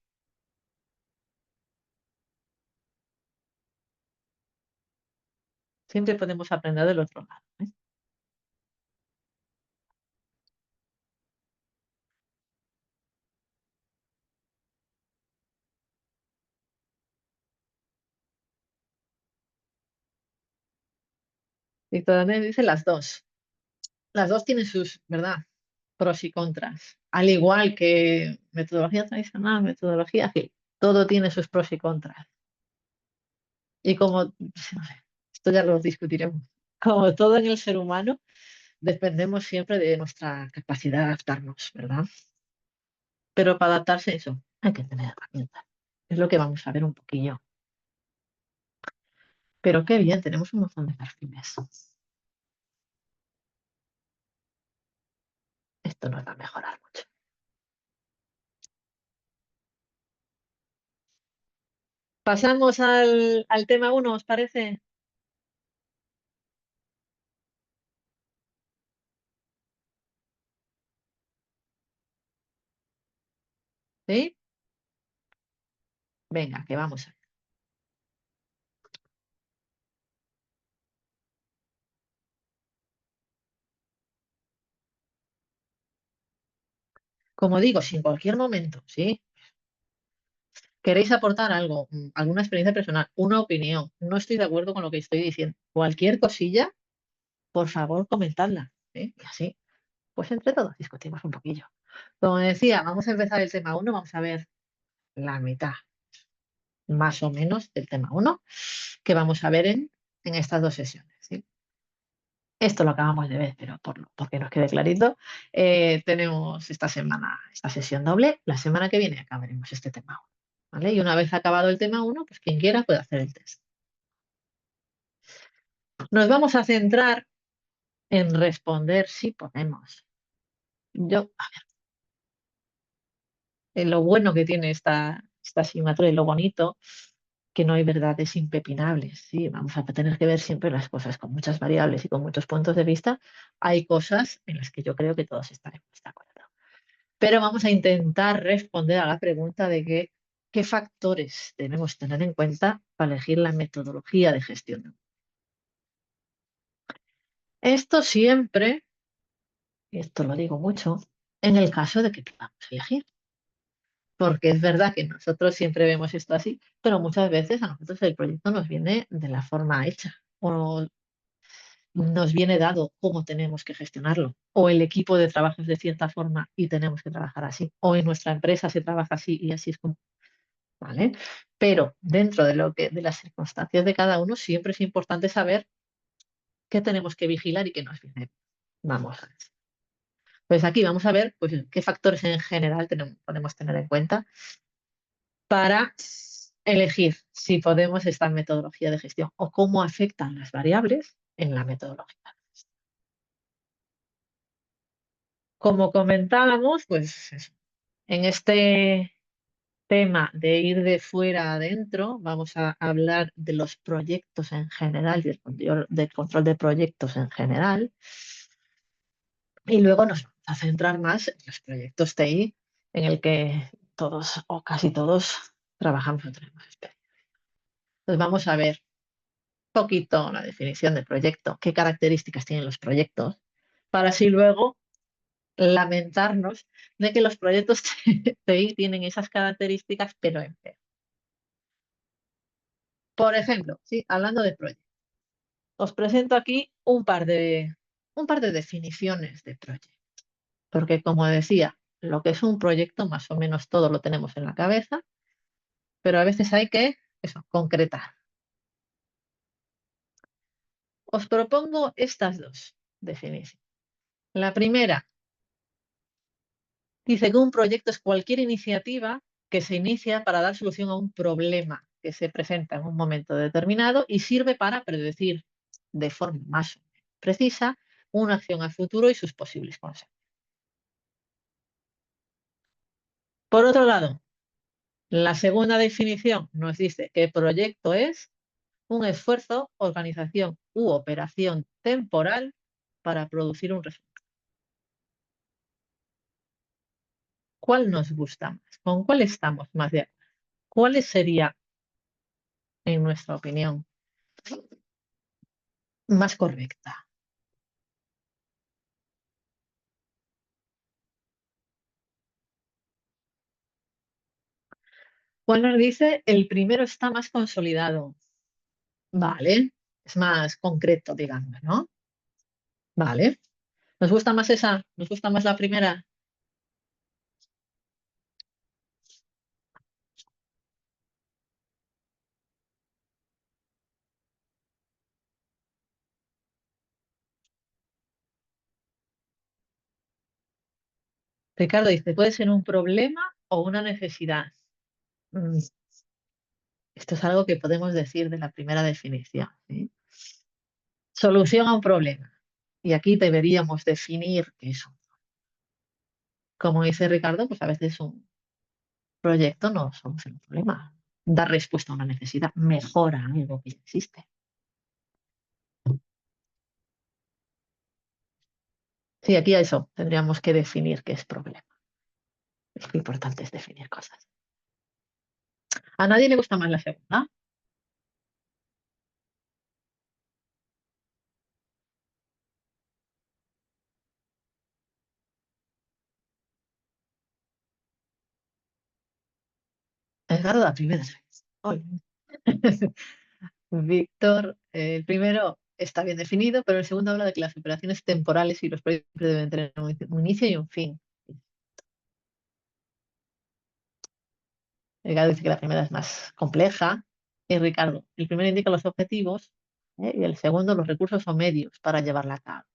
Siempre podemos aprender del otro lado, ¿eh? Víctor Daniel dice las dos. Las dos tienen sus, ¿verdad? Pros y contras. Al igual que metodología tradicional, metodología ágil, todo tiene sus pros y contras. Y como, no sé, esto ya lo discutiremos, como todo en el ser humano, dependemos siempre de nuestra capacidad de adaptarnos, ¿verdad? Pero para adaptarse a eso, hay que tener herramientas. Es lo que vamos a ver un poquillo. Pero qué bien, tenemos un montón de perfiles. Esto nos va a mejorar mucho. Pasamos al tema uno, ¿os parece? ¿Sí? Venga, que vamos. Como digo, si en cualquier momento, ¿sí? ¿Queréis aportar algo, alguna experiencia personal, una opinión? No estoy de acuerdo con lo que estoy diciendo. Cualquier cosilla, por favor, comentadla, ¿eh? Y así, pues entre todos discutimos un poquillo. Como decía, vamos a empezar el tema uno, vamos a ver la mitad. más o menos del tema uno que vamos a ver en estas dos sesiones. ¿Sí? Esto lo acabamos de ver, pero porque nos quede clarito, tenemos esta semana esta sesión doble. La semana que viene acabaremos este tema 1. ¿Vale? Y una vez acabado el tema uno, pues quien quiera puede hacer el test. Nos vamos a centrar en responder si podemos. Yo, lo bueno que tiene esta asignatura y lo bonito, que no hay verdades impepinables, ¿sí? Vamos a tener que ver siempre las cosas con muchas variables y con muchos puntos de vista. Hay cosas en las que yo creo que todos estaremos de acuerdo. Pero vamos a intentar responder a la pregunta de qué factores debemos tener en cuenta para elegir la metodología de gestión. Esto siempre, y esto lo digo mucho, en el caso de que podamos elegir. Porque es verdad que nosotros siempre vemos esto así, pero muchas veces a nosotros el proyecto nos viene de la forma hecha o nos viene dado cómo tenemos que gestionarlo, o el equipo de trabajo es de cierta forma y tenemos que trabajar así, o en nuestra empresa se trabaja así y así es como, ¿vale? Pero dentro de las circunstancias de cada uno siempre es importante saber qué tenemos que vigilar y qué nos viene. Vamos a ver. Pues aquí vamos a ver pues, qué factores en general podemos tener en cuenta para elegir si podemos esta metodología de gestión o cómo afectan las variables en la metodología. Como comentábamos, pues en este tema de ir de fuera a adentro, vamos a hablar de los proyectos en general, del control de proyectos en general, y luego nos vamos a centrar más en los proyectos TI en el que todos o casi todos trabajamos o tenemos experiencia. Entonces vamos a ver poquito la definición de proyecto, qué características tienen los proyectos, para así luego lamentarnos de que los proyectos TI tienen esas características, pero en peor. Por ejemplo, ¿sí? Hablando de proyectos, os presento aquí un par de definiciones de proyecto, porque como decía, lo que es un proyecto más o menos todo lo tenemos en la cabeza, pero a veces hay que, eso, concretar. Os propongo estas dos definiciones. La primera dice que un proyecto es cualquier iniciativa que se inicia para dar solución a un problema que se presenta en un momento determinado y sirve para predecir de forma más precisa una acción a futuro y sus posibles consecuencias. Por otro lado, la segunda definición nos dice que proyecto es un esfuerzo, organización u operación temporal para producir un resultado. ¿Cuál nos gusta más? ¿Con cuál estamos más de acuerdo? ¿Cuál sería, en nuestra opinión, más correcta? ¿Cuál nos dice el primero está más consolidado? Vale, es más concreto, digamos, ¿no? Vale. ¿Nos gusta más esa? ¿Nos gusta más la primera? Ricardo dice, puede ser un problema o una necesidad. Mm, Esto es algo que podemos decir de la primera definición, ¿sí? Solución a un problema. Y aquí deberíamos definir qué es un. Como dice Ricardo, pues a veces un proyecto no soluciona un problema, da respuesta a una necesidad, mejora algo que ya existe. Sí, aquí a eso tendríamos que definir qué es problema. Es muy importante es definir cosas. A nadie le gusta más la segunda. Edgardo, la primera vez. Hoy. Víctor, el primero está bien definido, pero el segundo habla de que las operaciones temporales y los proyectos deben tener un inicio y un fin. Ricardo dice que la primera es más compleja. Y Ricardo, el primero indica los objetivos, y el segundo los recursos o medios para llevarla a cabo.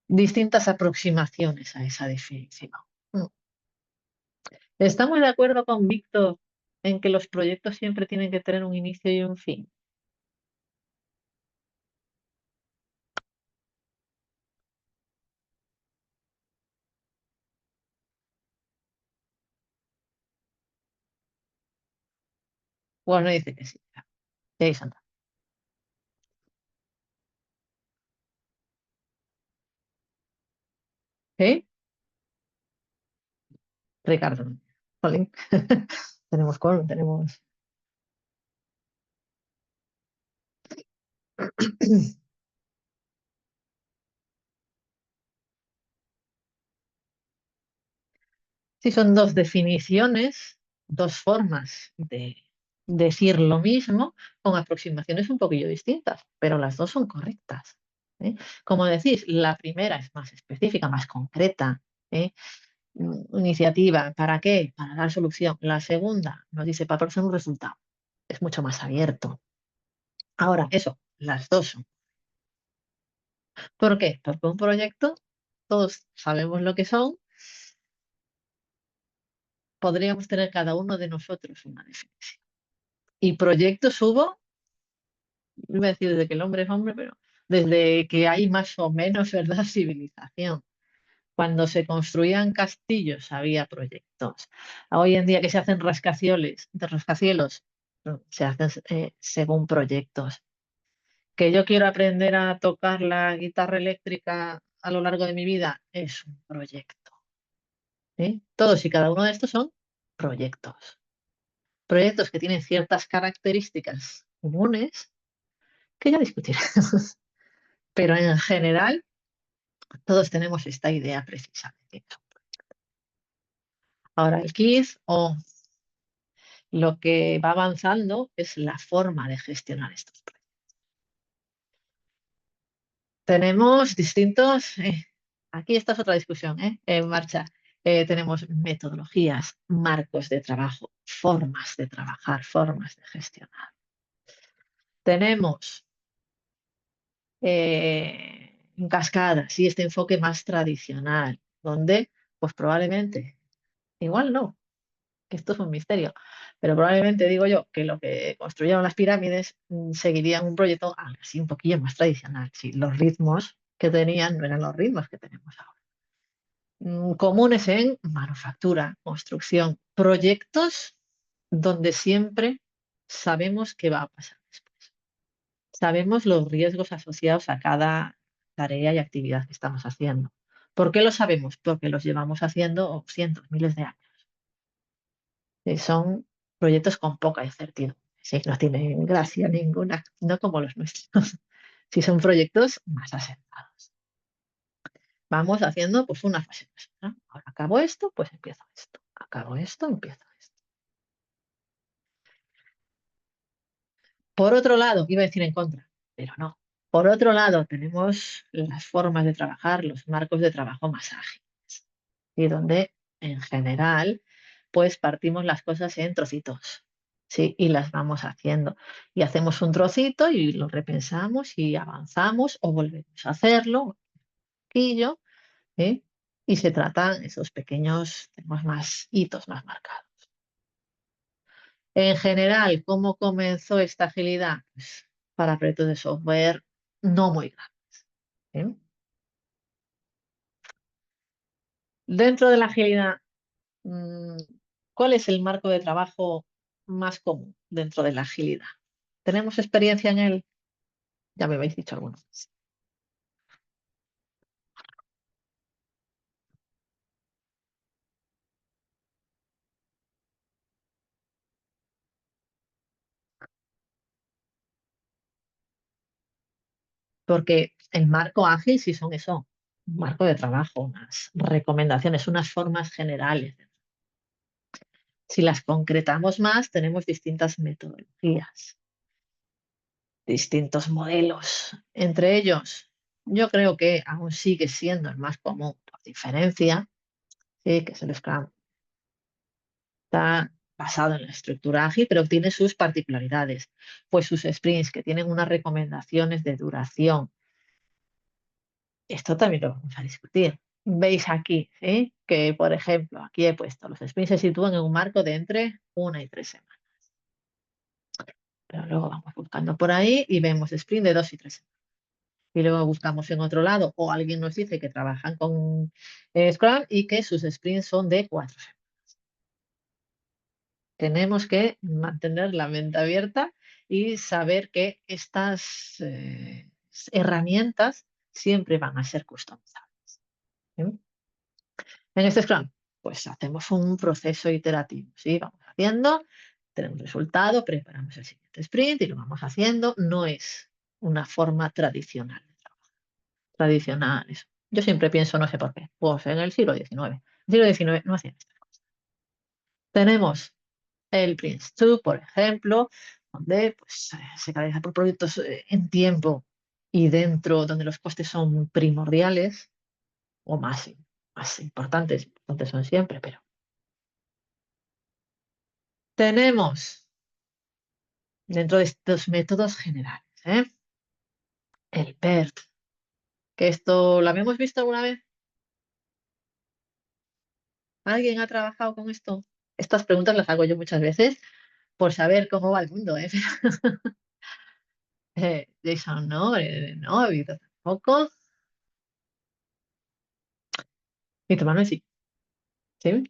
Distintas aproximaciones a esa definición. Mm. ¿Está muy de acuerdo con Víctor en que los proyectos siempre tienen que tener un inicio y un fin? Bueno, dice que sí. Sí, Sandra. ¿Sí? Ricardo. Jolín. Tenemos coro, tenemos. Sí, son dos definiciones, dos formas de decir lo mismo con aproximaciones un poquillo distintas, pero las dos son correctas. ¿Eh? Como decís, la primera es más específica, más concreta. ¿Eh? Iniciativa, ¿para qué? Para dar solución. La segunda nos dice para producir un resultado. Es mucho más abierto. Ahora, eso, las dos son. ¿Por qué? Porque un proyecto, todos sabemos lo que son, podríamos tener cada uno de nosotros una definición. Y proyectos hubo, iba a decir desde que el hombre es hombre, pero desde que hay más o menos, ¿verdad?, civilización. Cuando se construían castillos había proyectos. Hoy en día que se hacen rascacielos, no, se hacen según proyectos. Que yo quiero aprender a tocar la guitarra eléctrica a lo largo de mi vida es un proyecto. ¿Eh? Todos y cada uno de estos son proyectos. Proyectos que tienen ciertas características comunes que ya discutiremos. Pero en general, todos tenemos esta idea precisamente. Ahora, el quiz o lo que va avanzando es la forma de gestionar estos proyectos. Tenemos distintos, aquí esta es otra discusión, en marcha. Tenemos metodologías, marcos de trabajo, formas de trabajar, formas de gestionar. Tenemos en cascadas y este enfoque más tradicional, donde pues probablemente, igual no, que esto es un misterio, pero probablemente digo yo que lo que construyeron las pirámides seguirían un proyecto así un poquillo más tradicional. Sí, los ritmos que tenían no eran los ritmos que tenemos ahora. Comunes en manufactura, construcción, proyectos donde siempre sabemos qué va a pasar después. Sabemos los riesgos asociados a cada tarea y actividad que estamos haciendo. ¿Por qué lo sabemos? Porque los llevamos haciendo cientos, miles de años. Son proyectos con poca incertidumbre. Sí, no tienen gracia ninguna, no como los nuestros. Sí, son proyectos más asentados. Vamos haciendo pues una fase más, ¿no? Ahora acabo esto, pues empiezo esto. Acabo esto, empiezo esto. Por otro lado, iba a decir en contra, pero no. Por otro lado, tenemos las formas de trabajar, los marcos de trabajo más ágiles, y donde en general, pues partimos las cosas en trocitos, ¿sí? Y las vamos haciendo. Y hacemos un trocito y lo repensamos y avanzamos o volvemos a hacerlo, poquillo, ¿sí? Y se tratan esos pequeños, tenemos más hitos más marcados. En general, ¿cómo comenzó esta agilidad? Pues para proyectos de software no muy grandes. ¿Eh? Dentro de la agilidad, mm, ¿cuál es el marco de trabajo más común dentro de la agilidad? ¿Tenemos experiencia en él? Ya me habéis dicho algunos. Porque el marco ágil sí son eso, un marco de trabajo, unas recomendaciones, unas formas generales. Si las concretamos más, tenemos distintas metodologías, distintos modelos. Entre ellos, yo creo que aún sigue siendo el más común por diferencia, sí, que es el Scrum. Está basado en la estructura ágil, pero tiene sus particularidades. Pues sus sprints que tienen unas recomendaciones de duración. Esto también lo vamos a discutir. Veis aquí, ¿sí? Que, por ejemplo, aquí he puesto, los sprints se sitúan en un marco de entre 1 y 3 semanas. Pero luego vamos buscando por ahí y vemos sprint de 2 y 3 semanas. Y luego buscamos en otro lado, o alguien nos dice que trabajan con Scrum y que sus sprints son de 4 semanas. Tenemos que mantener la mente abierta y saber que estas herramientas siempre van a ser customizables. ¿Sí? En este Scrum, pues hacemos un proceso iterativo, ¿sí? Vamos haciendo, tenemos resultado, preparamos el siguiente sprint y lo vamos haciendo. No es una forma tradicional de trabajo. Tradicional, eso. Yo siempre pienso, no sé por qué, pues en el siglo XIX. El siglo XIX no hacían estas cosas. Tenemos el Prince2, por ejemplo, donde pues, se canaliza por proyectos en tiempo y dentro, donde los costes son primordiales o más importantes son siempre, pero tenemos dentro de estos métodos generales, ¿eh? El PERT, que esto lo habíamos visto alguna vez. ¿Alguien ha trabajado con esto? Estas preguntas las hago yo muchas veces por saber cómo va el mundo, ¿eh? Jason, no, Víctor tampoco. Y tu Manuel sí, ¿sí?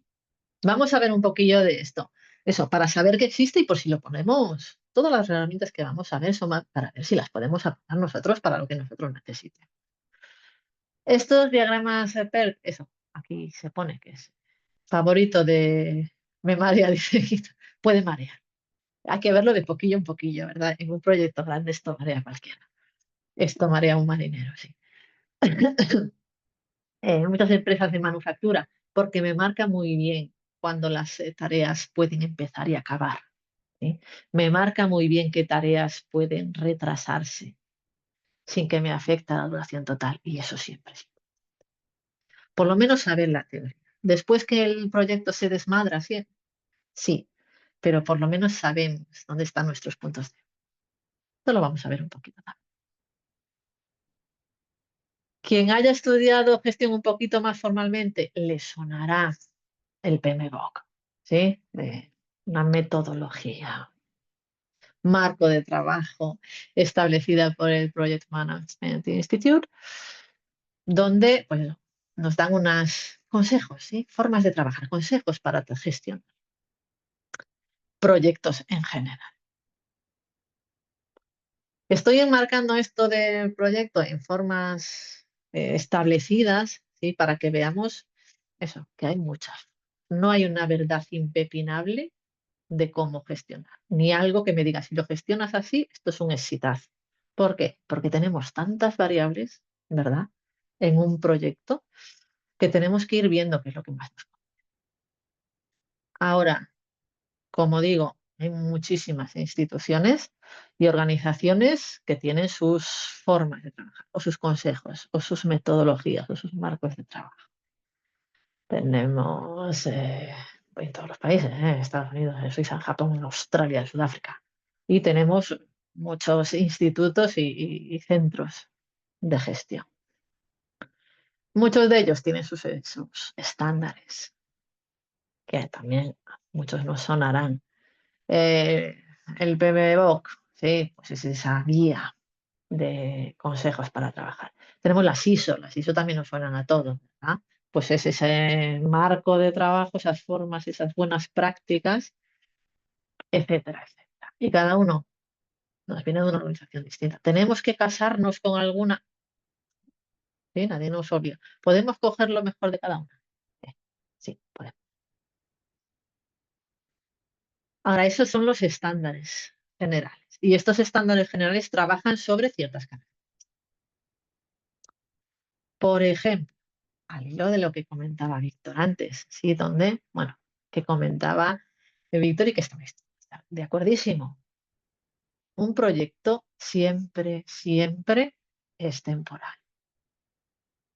Vamos a ver un poquillo de esto. Eso, para saber que existe y por si lo ponemos, todas las herramientas que vamos a ver son para ver si las podemos aplicar nosotros para lo que nosotros necesitemos. Estos diagramas PERT, eso, aquí se pone que es favorito de me marea, dice Guito, puede marear. Hay que verlo de poquillo en poquillo, ¿verdad? En un proyecto grande esto marea a cualquiera. Esto marea a un marinero, sí. Muchas empresas de manufactura, porque me marca muy bien cuando las tareas pueden empezar y acabar. ¿Sí? Me marca muy bien qué tareas pueden retrasarse sin que me afecte la duración total. Y eso siempre, sí. Por lo menos saber la teoría. Después que el proyecto se desmadra, sí, sí, pero por lo menos sabemos dónde están nuestros puntos de vista. Esto lo vamos a ver un poquito más. Quien haya estudiado gestión un poquito más formalmente, le sonará el PMBOK, ¿sí? Una metodología, marco de trabajo establecida por el Project Management Institute, donde pues, nos dan unos consejos, ¿sí? Formas de trabajar, consejos para gestionar proyectos en general. Estoy enmarcando esto del proyecto en formas establecidas, ¿sí? Para que veamos eso, que hay muchas. No hay una verdad impepinable de cómo gestionar, ni algo que me diga, si lo gestionas así, esto es un exitazo. ¿Por qué? Porque tenemos tantas variables, ¿verdad? En un proyecto que tenemos que ir viendo qué es lo que más nos conviene. Ahora, como digo, hay muchísimas instituciones y organizaciones que tienen sus formas de trabajar, o sus consejos, o sus metodologías, o sus marcos de trabajo. Tenemos en todos los países, Estados Unidos, en Suiza, en Japón, en Australia, en Sudáfrica. Y tenemos muchos institutos y centros de gestión. Muchos de ellos tienen sus estándares, que también muchos nos sonarán. Eh, el PMBOK, sí, pues es esa guía de consejos para trabajar. Tenemos las ISO también nos suenan a todos, ¿verdad? Pues es ese marco de trabajo, esas formas, esas buenas prácticas, etcétera, etcétera. Y cada uno nos viene de una organización distinta. ¿Tenemos que casarnos con alguna? Sí, nadie nos obliga. ¿Podemos coger lo mejor de cada una? Sí, podemos. Ahora, esos son los estándares generales. Y estos estándares generales trabajan sobre ciertas características. Por ejemplo, al hilo de lo que comentaba Víctor antes, ¿sí? Donde, bueno, que comentaba Víctor y que estamos de acuerdísimo. Un proyecto siempre es temporal.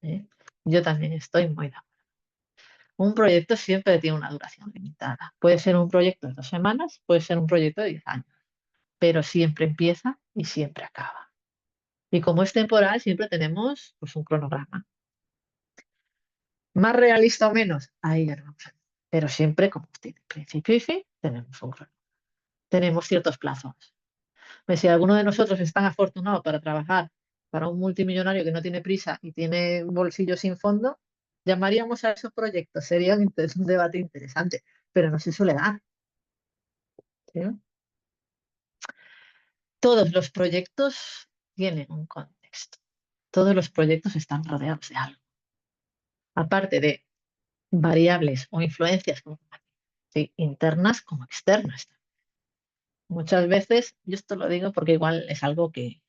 ¿Eh? Yo también estoy muy de acuerdo. Un proyecto siempre tiene una duración limitada. Puede ser un proyecto de 2 semanas, puede ser un proyecto de 10 años, pero siempre empieza y siempre acaba. Y como es temporal, siempre tenemos pues, un cronograma. Más realista o menos, ahí ya no vamos a ver. Pero siempre, como tiene principio y fin, tenemos un cronograma. Tenemos ciertos plazos. Pues si alguno de nosotros es tan afortunado para trabajar para un multimillonario que no tiene prisa y tiene un bolsillo sin fondo, llamaríamos a esos proyectos. Sería un debate interesante, pero no se suele dar. ¿Sí? Todos los proyectos tienen un contexto. Todos los proyectos están rodeados de algo. Aparte de variables o influencias sí, internas como externas. Muchas veces, yo esto lo digo porque igual es algo que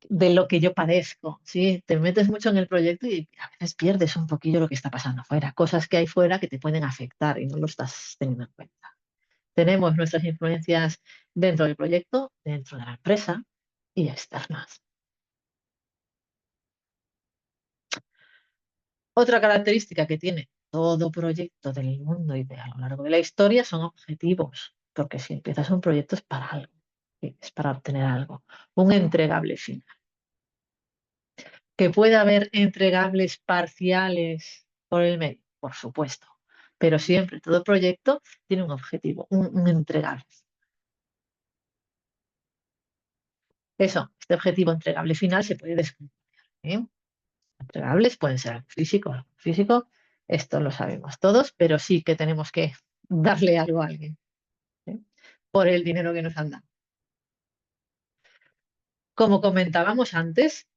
de lo que yo padezco, ¿sí? Te metes mucho en el proyecto y a veces pierdes un poquillo lo que está pasando afuera, cosas que hay fuera que te pueden afectar y no lo estás teniendo en cuenta. Tenemos nuestras influencias dentro del proyecto, dentro de la empresa y externas. Otra característica que tiene todo proyecto del mundo y de a lo largo de la historia son objetivos, porque si empiezas un proyecto es para algo, ¿sí? Es para obtener algo, un entregable final. ¿Que puede haber entregables parciales por el medio? Por supuesto, pero siempre todo proyecto tiene un objetivo, un entregable. Eso, este objetivo entregable final se puede descubrir. Entregables pueden ser algo físico, esto lo sabemos todos, pero sí que tenemos que darle algo a alguien, ¿sí? Por el dinero que nos han dado. Como comentábamos antes,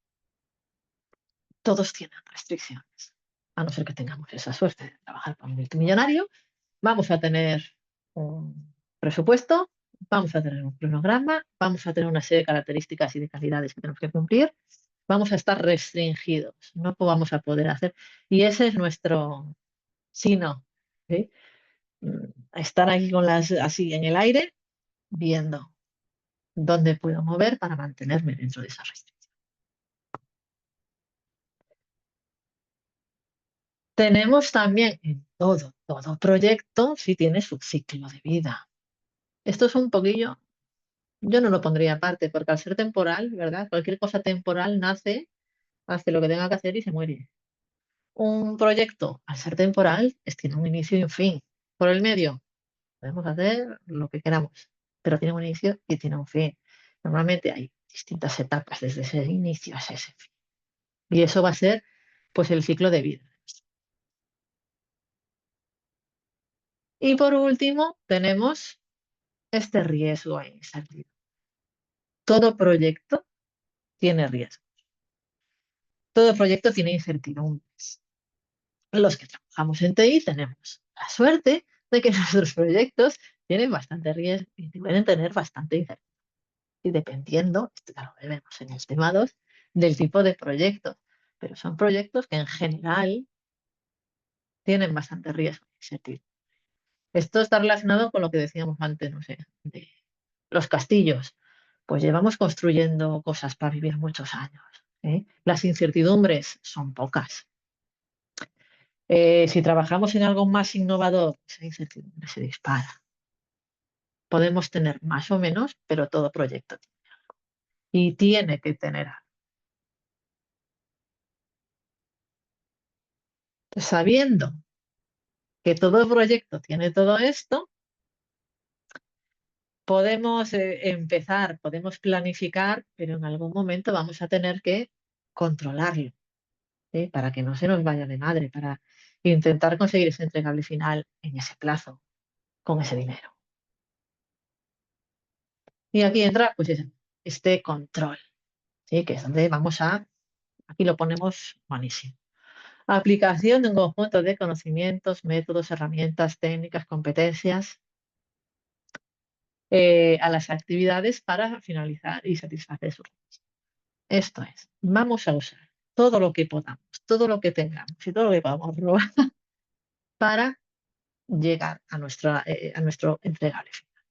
todos tienen restricciones, a no ser que tengamos esa suerte de trabajar con un multimillonario. Vamos a tener un presupuesto, vamos a tener un cronograma, vamos a tener una serie de características y de calidades que tenemos que cumplir, vamos a estar restringidos, no vamos a poder hacer. Y ese es nuestro sino, ¿sí? Estar aquí con las así en el aire, viendo dónde puedo mover para mantenerme dentro de esa restricción. Tenemos también en todo proyecto, si tiene su ciclo de vida. Esto es un poquillo, yo no lo pondría aparte, porque al ser temporal, ¿verdad? Cualquier cosa temporal nace, hace lo que tenga que hacer y se muere. Un proyecto, al ser temporal, tiene un inicio y un fin. Por el medio, podemos hacer lo que queramos, pero tiene un inicio y tiene un fin. Normalmente hay distintas etapas desde ese inicio a ese fin. Y eso va a ser, pues, el ciclo de vida. Y por último, tenemos este riesgo e incertidumbre. Todo proyecto tiene riesgo. Todo proyecto tiene incertidumbres. Los que trabajamos en TI tenemos la suerte de que nuestros proyectos tienen bastante riesgo y pueden tener bastante incertidumbre. Y dependiendo, esto ya lo vemos en el tema 2, del tipo de proyectos. Pero son proyectos que en general tienen bastante riesgo e incertidumbre. Esto está relacionado con lo que decíamos antes, no sé, de los castillos. Pues llevamos construyendo cosas para vivir muchos años, ¿eh? Las incertidumbres son pocas. Si trabajamos en algo más innovador, esa incertidumbre se dispara. Podemos tener más o menos, pero todo proyecto tiene. Y tiene que tener algo. Sabiendo que todo proyecto tiene todo esto, podemos empezar, podemos planificar, pero en algún momento vamos a tener que controlarlo, ¿sí? Para que no se nos vaya de madre, para intentar conseguir ese entregable final en ese plazo, con ese dinero. Y aquí entra, pues, este control, ¿sí? Que es donde vamos a, aquí lo ponemos buenísimo. Aplicación de un conjunto de conocimientos, métodos, herramientas, técnicas, competencias a las actividades para finalizar y satisfacer sus. Esto es, vamos a usar todo lo que podamos, todo lo que tengamos y todo lo que podamos robar para llegar a nuestro entregable final.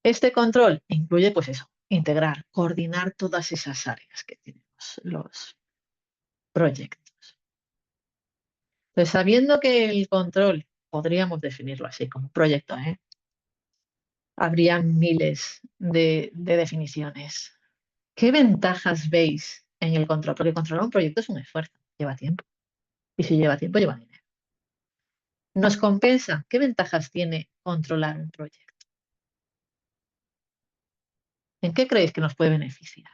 Este control incluye, pues eso, integrar, coordinar todas esas áreas que tenemos los proyectos. Pues sabiendo que el control, podríamos definirlo así como proyecto, ¿eh? Habría miles de definiciones. ¿Qué ventajas veis en el control? Porque controlar un proyecto es un esfuerzo, lleva tiempo. Y si lleva tiempo, lleva dinero. ¿Nos compensa? ¿Qué ventajas tiene controlar un proyecto? ¿En qué creéis que nos puede beneficiar?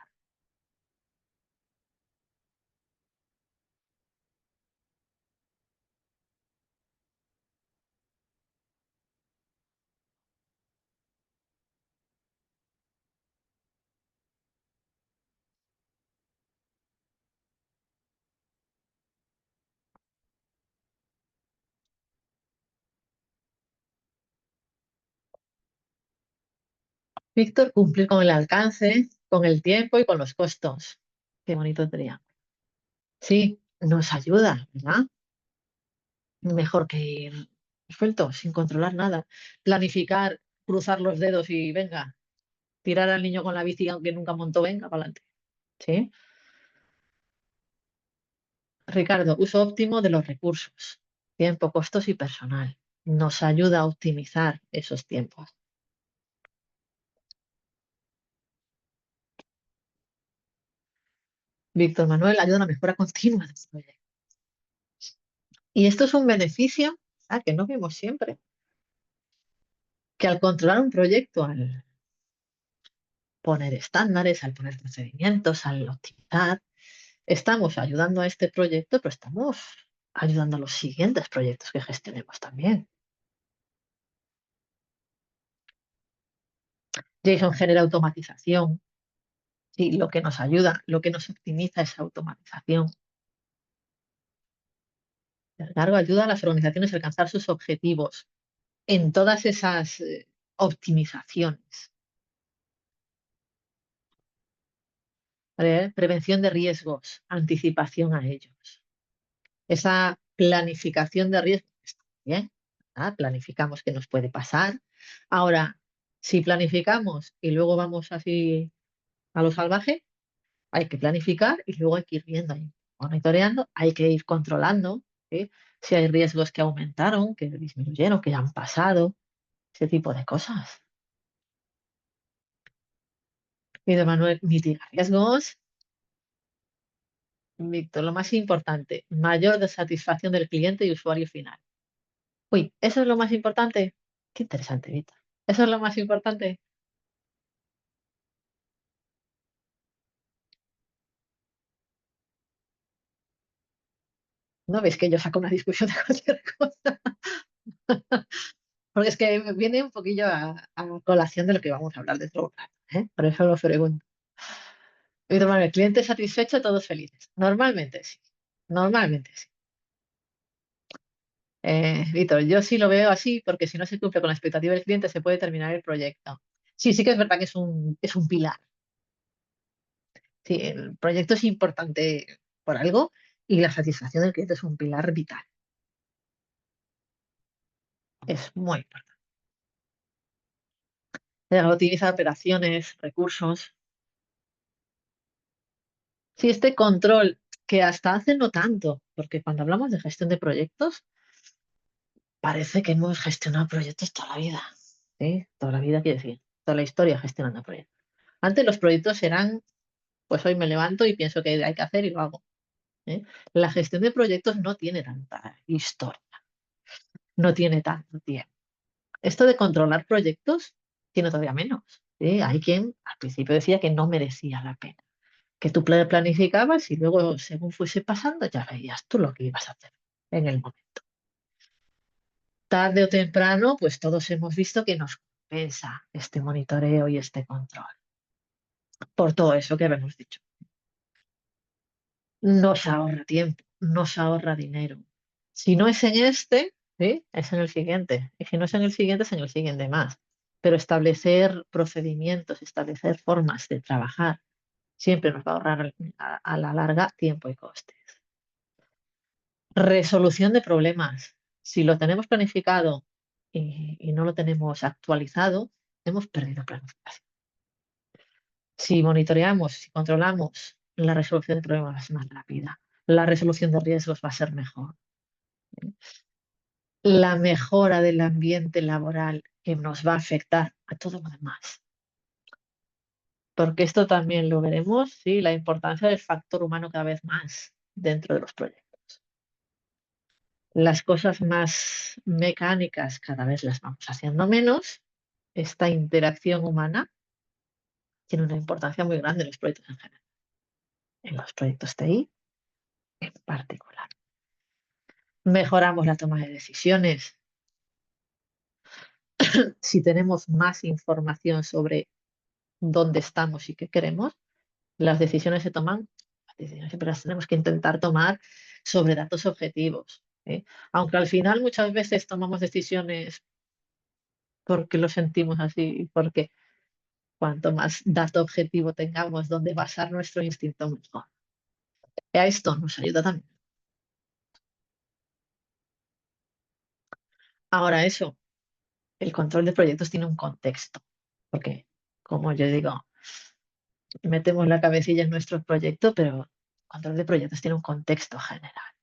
Víctor, cumplir con el alcance, con el tiempo y con los costos. Qué bonito sería. Sí, nos ayuda, ¿verdad? Mejor que ir suelto, sin controlar nada. Planificar, cruzar los dedos y venga, tirar al niño con la bici aunque nunca montó, venga, para adelante. ¿Sí? Ricardo, uso óptimo de los recursos, tiempo, costos y personal. Nos ayuda a optimizar esos tiempos. Víctor Manuel, ayuda a la mejora continua del proyecto. Y esto es un beneficio que no vemos siempre, que al controlar un proyecto, al poner estándares, al poner procedimientos, al optimizar, estamos ayudando a este proyecto, pero estamos ayudando a los siguientes proyectos que gestionemos también. JSON genera automatización, sí, lo que nos ayuda, lo que nos optimiza esa automatización. El cargo ayuda a las organizaciones a alcanzar sus objetivos en todas esas optimizaciones. ¿Vale? Prevención de riesgos, anticipación a ellos. Esa planificación de riesgos está bien, ¿verdad? Planificamos qué nos puede pasar. Ahora, si planificamos y luego vamos así a lo salvaje, hay que planificar y luego hay que ir viendo ahí, monitoreando, hay que ir controlando, ¿sí? Si hay riesgos que aumentaron, que disminuyeron, que ya han pasado, ese tipo de cosas. Y de Manuel, mitigar riesgos. Víctor, lo más importante, mayor de satisfacción del cliente y usuario final. Uy, ¿eso es lo más importante? Qué interesante, Víctor. ¿Eso es lo más importante? ¿No ves que yo saco una discusión de cualquier cosa? Porque es que viene un poquillo a colación de lo que vamos a hablar dentro de un rato, ¿eh? Por eso lo pregunto. Víctor Manuel, cliente satisfecho, todos felices. Normalmente sí. Normalmente sí. Víctor, yo sí lo veo así porque si no se cumple con la expectativa del cliente se puede terminar el proyecto. Sí, sí que es verdad que es un pilar. Sí, el proyecto es importante por algo y la satisfacción del cliente es un pilar vital. Es muy importante. Optimizar operaciones, recursos. Sí, este control que hasta hace no tanto, porque cuando hablamos de gestión de proyectos, parece que hemos gestionado proyectos toda la vida. ¿Sí? Toda la vida quiere decir, toda la historia gestionando proyectos. Antes los proyectos eran, pues hoy me levanto y pienso que hay que hacer y lo hago. ¿Eh? La gestión de proyectos no tiene tanta historia, no tiene tanto tiempo. Esto de controlar proyectos tiene todavía menos. ¿Sí? Hay quien al principio decía que no merecía la pena, que tú planificabas y luego según fuese pasando ya veías tú lo que ibas a hacer en el momento. Tarde o temprano, pues todos hemos visto que nos compensa este monitoreo y este control, por todo eso que habíamos dicho. Nos ahorra tiempo, nos ahorra dinero. Si no es en este, ¿sí? Es en el siguiente. Y si no es en el siguiente, es en el siguiente más. Pero establecer procedimientos, establecer formas de trabajar, siempre nos va a ahorrar a la larga tiempo y costes. Resolución de problemas. Si lo tenemos planificado y no lo tenemos actualizado, hemos perdido planificación. Si monitoreamos, si controlamos, la resolución de problemas va a ser más rápida. La resolución de riesgos va a ser mejor. La mejora del ambiente laboral que nos va a afectar a todo lo demás. Porque esto también lo veremos, sí, la importancia del factor humano cada vez más dentro de los proyectos. Las cosas más mecánicas cada vez las vamos haciendo menos. Esta interacción humana tiene una importancia muy grande en los proyectos en general, en los proyectos TI en particular. Mejoramos la toma de decisiones. Si tenemos más información sobre dónde estamos y qué queremos, las decisiones se toman, las decisiones siempre las tenemos que intentar tomar sobre datos objetivos, ¿eh? Aunque al final muchas veces tomamos decisiones porque lo sentimos así, porque cuanto más dato objetivo tengamos donde basar nuestro instinto mejor. Y a esto nos ayuda también. Ahora eso, el control de proyectos tiene un contexto, porque como yo digo, metemos la cabecilla en nuestro proyecto, pero el control de proyectos tiene un contexto general.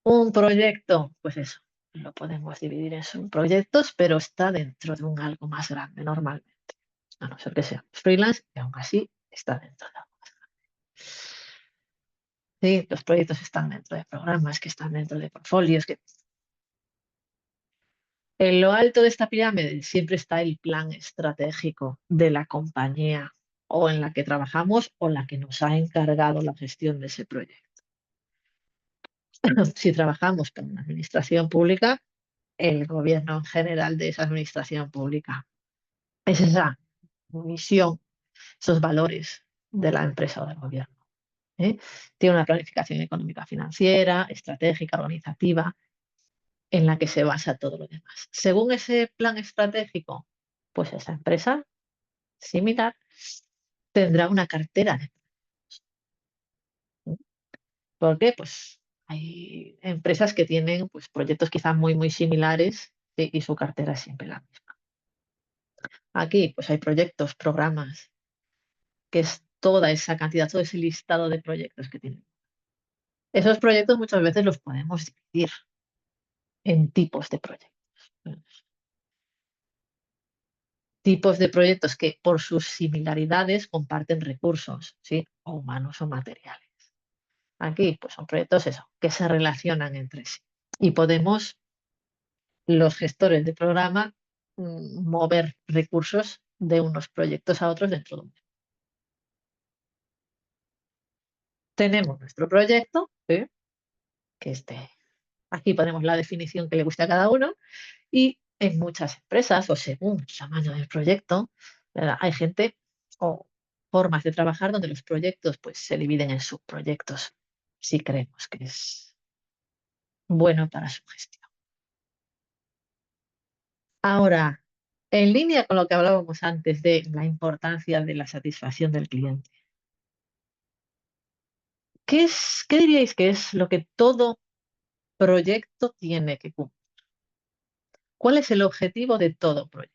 Un proyecto, pues eso, lo podemos dividir en subproyectos, pero está dentro de un algo más grande normalmente, a no ser que sea freelance, y aún así está dentro de algo. Sí, los proyectos están dentro de programas, que están dentro de portfolios, que en lo alto de esta pirámide siempre está el plan estratégico de la compañía o en la que trabajamos o la que nos ha encargado la gestión de ese proyecto. Si trabajamos con una administración pública, el gobierno en general de esa administración pública. Es esa misión, esos valores de la empresa o del gobierno, ¿eh? Tiene una planificación económica financiera, estratégica, organizativa, en la que se basa todo lo demás. Según ese plan estratégico, pues esa empresa similar tendrá una cartera de productos. ¿Por qué? Pues hay empresas que tienen pues, proyectos quizás muy similares, ¿sí? Y su cartera es siempre la misma. Aquí pues hay proyectos, programas, que es toda esa cantidad, todo ese listado de proyectos que tienen. Esos proyectos muchas veces los podemos dividir en tipos de proyectos. Tipos de proyectos que por sus similaridades comparten recursos, ¿sí? O humanos o materiales. Aquí, pues son proyectos eso, que se relacionan entre sí. Y podemos, los gestores de programa, mover recursos de unos proyectos a otros dentro de un. Tenemos nuestro proyecto, ¿sí? Que aquí ponemos la definición que le guste a cada uno. Y en muchas empresas, o según el tamaño del proyecto, ¿verdad? Hay gente o formas de trabajar donde los proyectos pues, se dividen en subproyectos, si creemos que es bueno para su gestión. Ahora, en línea con lo que hablábamos antes de la importancia de la satisfacción del cliente, ¿qué diríais que es lo que todo proyecto tiene que cumplir? ¿Cuál es el objetivo de todo proyecto?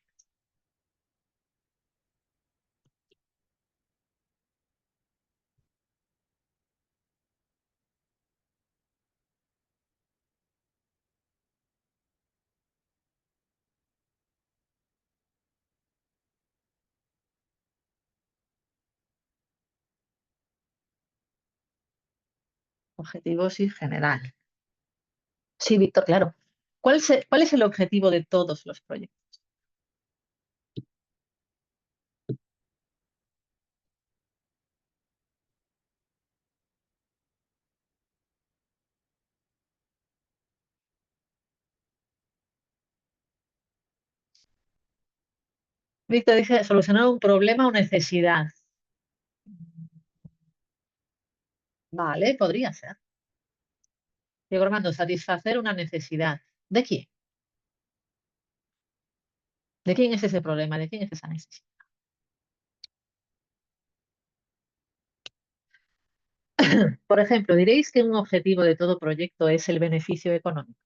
Objetivo sí general. Sí, Víctor, claro. ¿Cuál es el objetivo de todos los proyectos? Víctor dice solucionar un problema o necesidad. Vale, podría ser. Diego Armando, satisfacer una necesidad. ¿De quién? ¿De quién es ese problema? ¿De quién es esa necesidad? Por ejemplo, diréis que un objetivo de todo proyecto es el beneficio económico.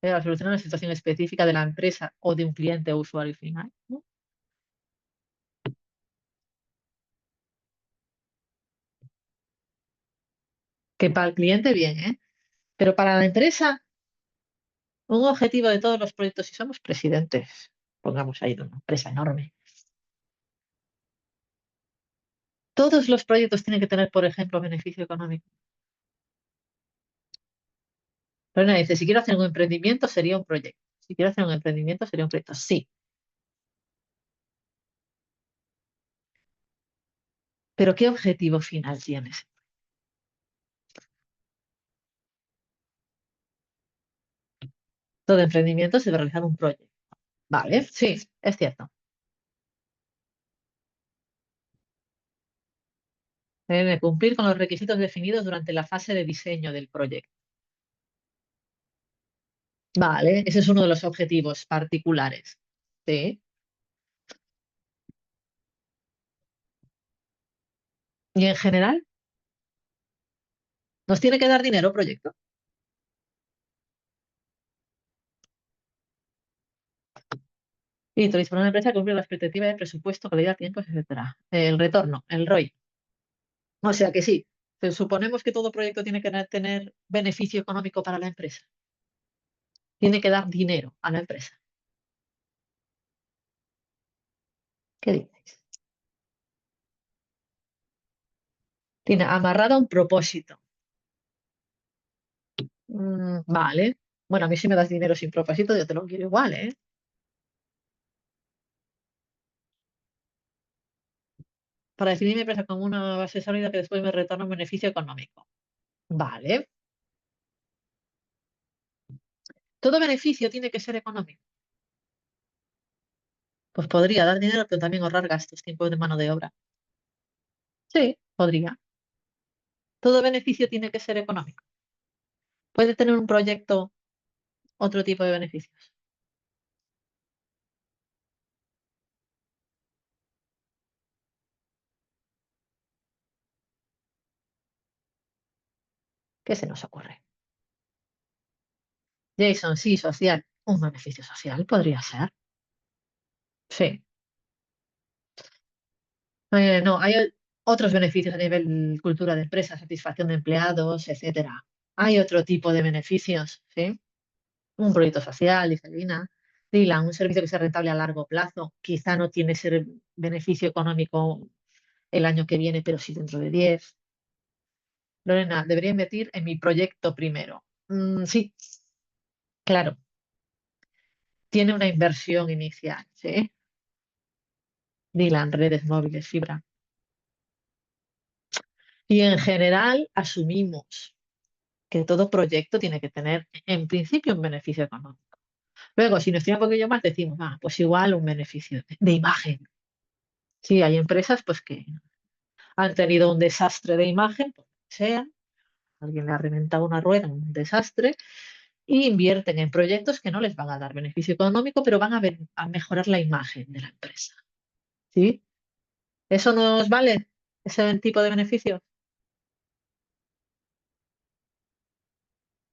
Solucionar una situación específica de la empresa o de un cliente o usuario final, ¿no? Que para el cliente bien, ¿eh? Pero para la empresa, un objetivo de todos los proyectos, si somos presidentes, pongamos ahí de una empresa enorme, todos los proyectos tienen que tener, por ejemplo, beneficio económico. Lorena dice, si quiero hacer un emprendimiento, sería un proyecto. Si quiero hacer un emprendimiento, sería un proyecto. Sí, pero ¿qué objetivo final tienes? Todo emprendimiento se debe realizar un proyecto. Vale, sí, es cierto. Debe cumplir con los requisitos definidos durante la fase de diseño del proyecto. Vale, ese es uno de los objetivos particulares. Sí. Y en general, nos tiene que dar dinero proyecto. Y entonces, para una empresa cumplir la expectativa de presupuesto, calidad, tiempos, etcétera. El retorno, el ROI. O sea que sí, suponemos que todo proyecto tiene que tener beneficio económico para la empresa. Tiene que dar dinero a la empresa. ¿Qué dices? Tiene amarrado a un propósito. Vale. Bueno, a mí si me das dinero sin propósito, yo te lo quiero igual, ¿eh? Para definir mi empresa como una base sólida que después me retorna un beneficio económico. Vale. Todo beneficio tiene que ser económico. Pues podría dar dinero, pero también ahorrar gastos, tiempo de mano de obra. Sí, podría. Todo beneficio tiene que ser económico. Puede tener un proyecto otro tipo de beneficios. ¿Qué se nos ocurre? Jason, sí, social. Un beneficio social podría ser. Sí. No, hay otros beneficios a nivel cultura de empresa, satisfacción de empleados, etcétera. Hay otro tipo de beneficios, ¿sí? Un proyecto social, dice Lina. Dylan, un servicio que sea rentable a largo plazo. Quizá no tiene ese beneficio económico el año que viene, pero sí dentro de 10. Lorena, debería invertir en mi proyecto primero. Sí, claro, tiene una inversión inicial, ¿sí? Dylan, redes móviles, fibra. Y en general asumimos que todo proyecto tiene que tener, en principio, un beneficio económico. Luego, si nos tiene un poquillo más, decimos, pues igual un beneficio de imagen. Sí, hay empresas pues que han tenido un desastre de imagen, por lo que sea, alguien le ha reventado una rueda, un desastre, y invierten en proyectos que no les van a dar beneficio económico, pero van a mejorar la imagen de la empresa. ¿Sí? ¿Eso nos vale? ¿Ese tipo de beneficio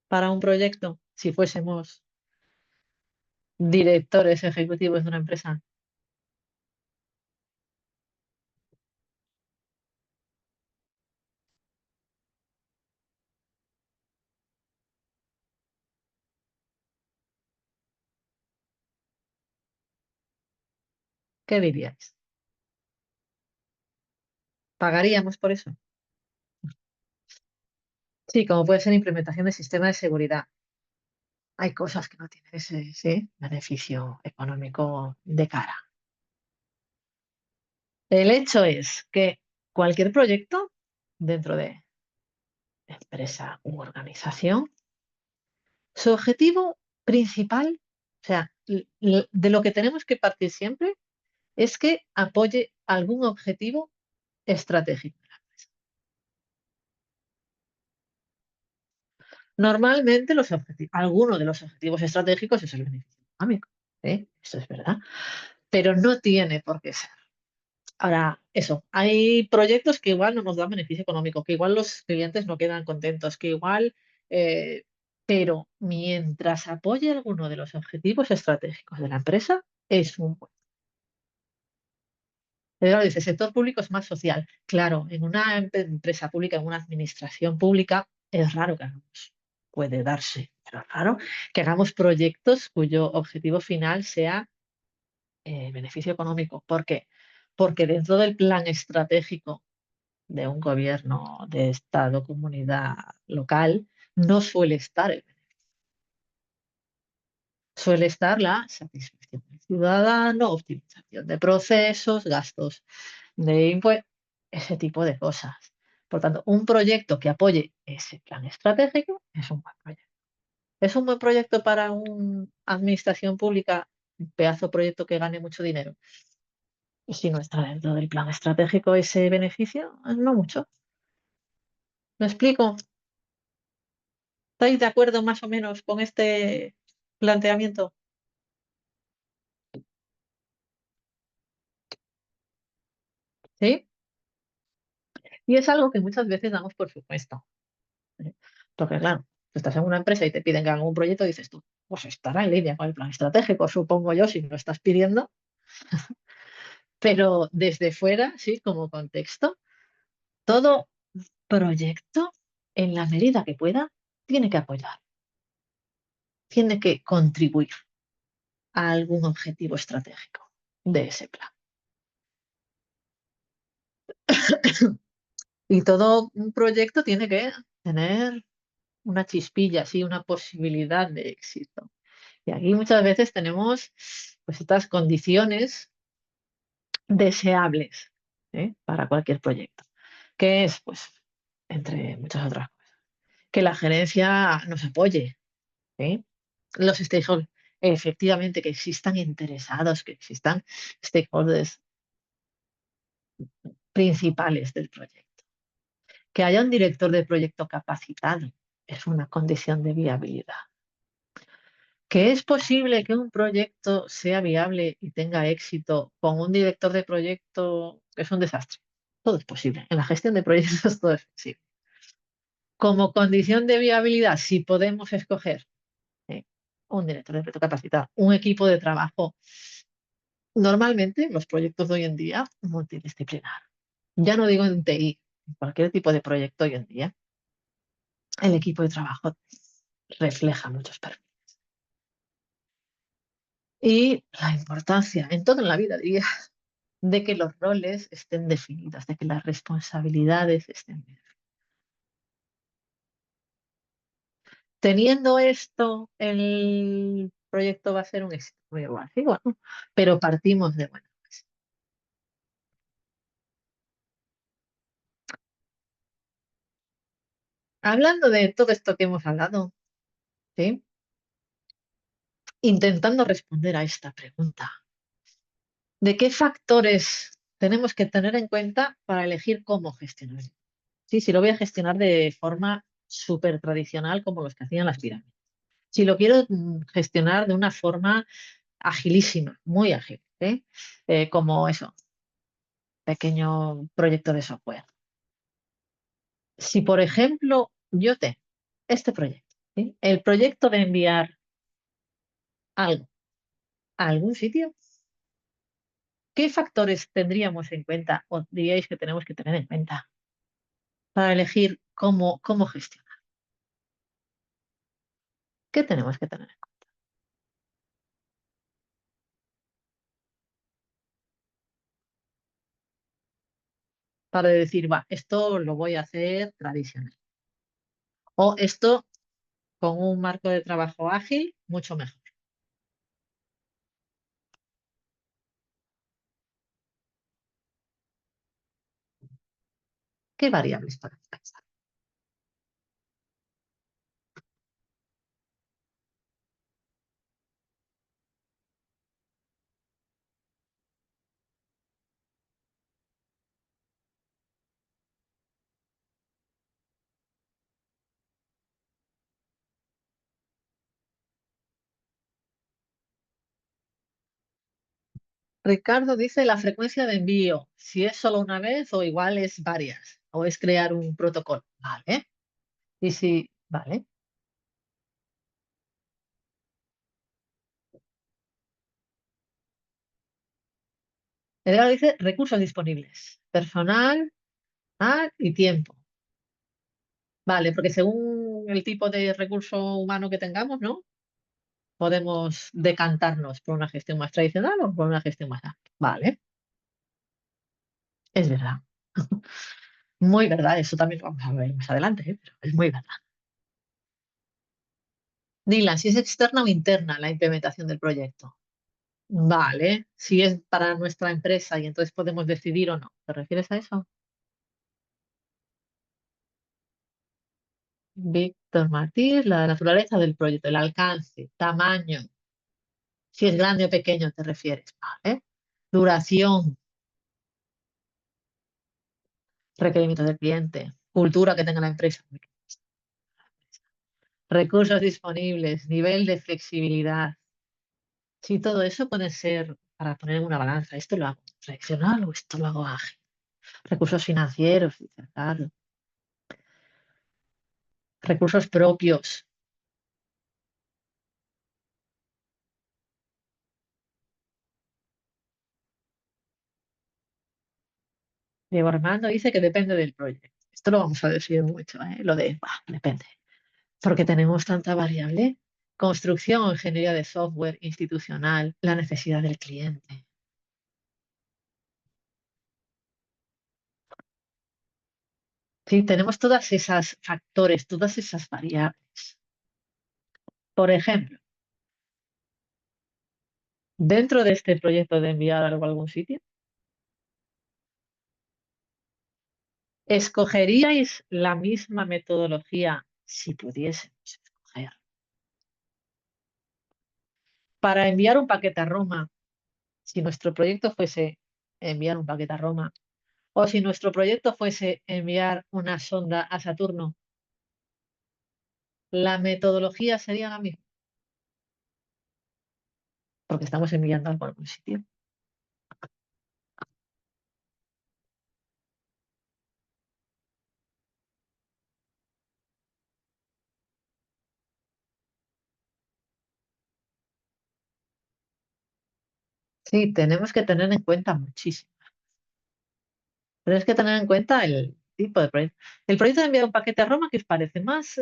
para un proyecto? Si fuésemos directores ejecutivos de una empresa. ¿Qué diríais? ¿Pagaríamos por eso? Sí, como puede ser implementación de sistema de seguridad. Hay cosas que no tienen ese, sí, beneficio económico de cara. El hecho es que cualquier proyecto dentro de empresa u organización, su objetivo principal, o sea, de lo que tenemos que partir siempre, es que apoye algún objetivo estratégico. Normalmente alguno de los objetivos estratégicos es el beneficio económico, ¿eh? Eso es verdad, pero no tiene por qué ser. Ahora, eso, hay proyectos que igual no nos dan beneficio económico, que igual los clientes no quedan contentos, que igual, eh, pero mientras apoye alguno de los objetivos estratégicos de la empresa, es un buen. Pero dice, sector público es más social. Claro, en una empresa pública, en una administración pública, Es raro que hagamos, puede darse, pero es raro que hagamos proyectos cuyo objetivo final sea beneficio económico. ¿Por qué? Porque dentro del plan estratégico de un gobierno de estado, comunidad local, no suele estar el beneficio. Suele estar la satisfacción del ciudadano, optimización de procesos, gastos de impuestos, ese tipo de cosas. Por tanto, un proyecto que apoye ese plan estratégico es un buen proyecto. ¿Es un buen proyecto para una administración pública, un pedazo de proyecto que gane mucho dinero? Y si no está dentro del plan estratégico ese beneficio, no mucho. ¿Me explico? ¿Estáis de acuerdo más o menos con este planteamiento? ¿Sí? Y es algo que muchas veces damos por supuesto. ¿Eh? Porque claro, tú estás en una empresa y te piden que hagan un proyecto y dices tú, pues estará en línea con el plan estratégico, supongo yo, si me lo estás pidiendo. Pero desde fuera, sí, como contexto, todo proyecto, en la medida que pueda, tiene que apoyar, tiene que contribuir a algún objetivo estratégico de ese plan. Y todo un proyecto tiene que tener una chispilla, sí, una posibilidad de éxito. Y aquí muchas veces tenemos pues estas condiciones deseables, para cualquier proyecto, que es, pues, entre muchas otras cosas, que la gerencia nos apoye, ¿sí? Los stakeholders, efectivamente, que existan interesados, que existan stakeholders principales del proyecto. Que haya un director de proyecto capacitado es una condición de viabilidad. Que es posible que un proyecto sea viable y tenga éxito con un director de proyecto que es un desastre. Todo es posible. En la gestión de proyectos todo es posible. Como condición de viabilidad, si podemos escoger eh, un director de proyecto capacitado, un equipo de trabajo, normalmente los proyectos de hoy en día multidisciplinar. Ya no digo en TI, en cualquier tipo de proyecto hoy en día, el equipo de trabajo refleja muchos perfiles. Y la importancia en toda la vida, diría, de que los roles estén definidos, de que las responsabilidades estén bien. Teniendo esto, el proyecto va a ser un éxito muy igual, sí, bueno, pero partimos de bueno. Hablando de todo esto que hemos hablado, ¿sí? Intentando responder a esta pregunta, ¿de qué factores tenemos que tener en cuenta para elegir cómo gestionar? Sí, si lo voy a gestionar de forma súper tradicional como los que hacían las pirámides. Si lo quiero gestionar de una forma agilísima, muy ágil, ¿eh? Como eso, pequeño proyecto de software. Si, por ejemplo, yo tengo este proyecto, ¿sí? El proyecto de enviar algo a algún sitio, ¿qué factores tendríamos en cuenta o diríais que tenemos que tener en cuenta para elegir cómo gestionar? ¿Qué tenemos que tener en cuenta? Para decir, va, esto lo voy a hacer tradicional. O esto con un marco de trabajo ágil, mucho mejor. ¿Qué variables para pensar? Ricardo dice la frecuencia de envío, si es solo una vez o igual es varias, o es crear un protocolo. Vale. Y si, vale. Edgar dice recursos disponibles, personal, y tiempo. Vale, porque según el tipo de recurso humano que tengamos, ¿no? Podemos decantarnos por una gestión más tradicional o por una gestión más ágil. Vale, es verdad. Muy verdad, eso también lo vamos a ver más adelante, ¿eh? Pero es muy verdad. Dylan, si es externa o interna la implementación del proyecto. Vale, si es para nuestra empresa y entonces podemos decidir o no. ¿Te refieres a eso? Víctor Martínez, la naturaleza del proyecto, el alcance, tamaño, si es grande o pequeño, te refieres. Vale. Duración, requerimientos del cliente, cultura que tenga la empresa, recursos disponibles, nivel de flexibilidad. Sí, todo eso puede ser para poner en una balanza. ¿Esto lo hago tradicional o esto lo hago ágil? Recursos financieros, claro. Recursos propios. Diego Armando dice que depende del proyecto. Esto lo vamos a decir mucho, ¿eh? Lo de, "Bah, depende. Porque tenemos tanta variable. Construcción o ingeniería de software institucional, la necesidad del cliente. Sí, tenemos todas esas factores, todas esas variables. Por ejemplo, dentro de este proyecto de enviar algo a algún sitio, ¿escogeríais la misma metodología si pudiésemos escoger? Para enviar un paquete a Roma, si nuestro proyecto fuese enviar un paquete a Roma, o si nuestro proyecto fuese enviar una sonda a Saturno, la metodología sería la misma, porque estamos enviando algo a algún sitio. Sí, tenemos que tener en cuenta muchísimo. Tenemos que tener en cuenta el tipo de proyecto. El proyecto de enviar un paquete a Roma, ¿qué os parece? Más,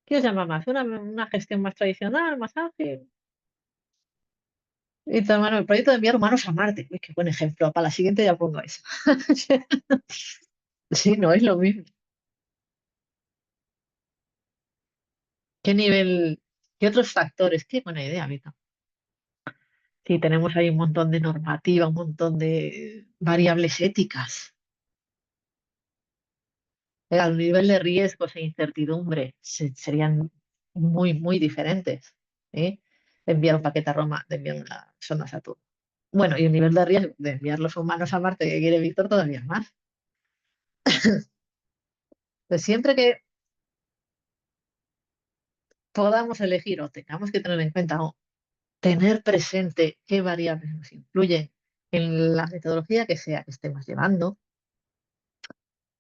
¿qué os llama más? ¿Una gestión más tradicional, más ágil? Y tu hermano, el proyecto de enviar humanos a Marte. Uy, qué buen ejemplo. Para la siguiente ya pongo eso. Sí, no es lo mismo. ¿Qué nivel, qué otros factores? Qué buena idea, Vito. Sí, tenemos ahí un montón de normativa, un montón de variables éticas. El nivel de riesgos e incertidumbre serían muy, muy diferentes. ¿Sí? De enviar un paquete a Roma, de enviar una sonda a Saturno. Bueno, y el nivel de riesgo de enviar los humanos a Marte que quiere Víctor todavía más. Pues siempre que podamos elegir o tengamos que tener en cuenta o tener presente qué variables nos influyen en la metodología que sea que estemos llevando,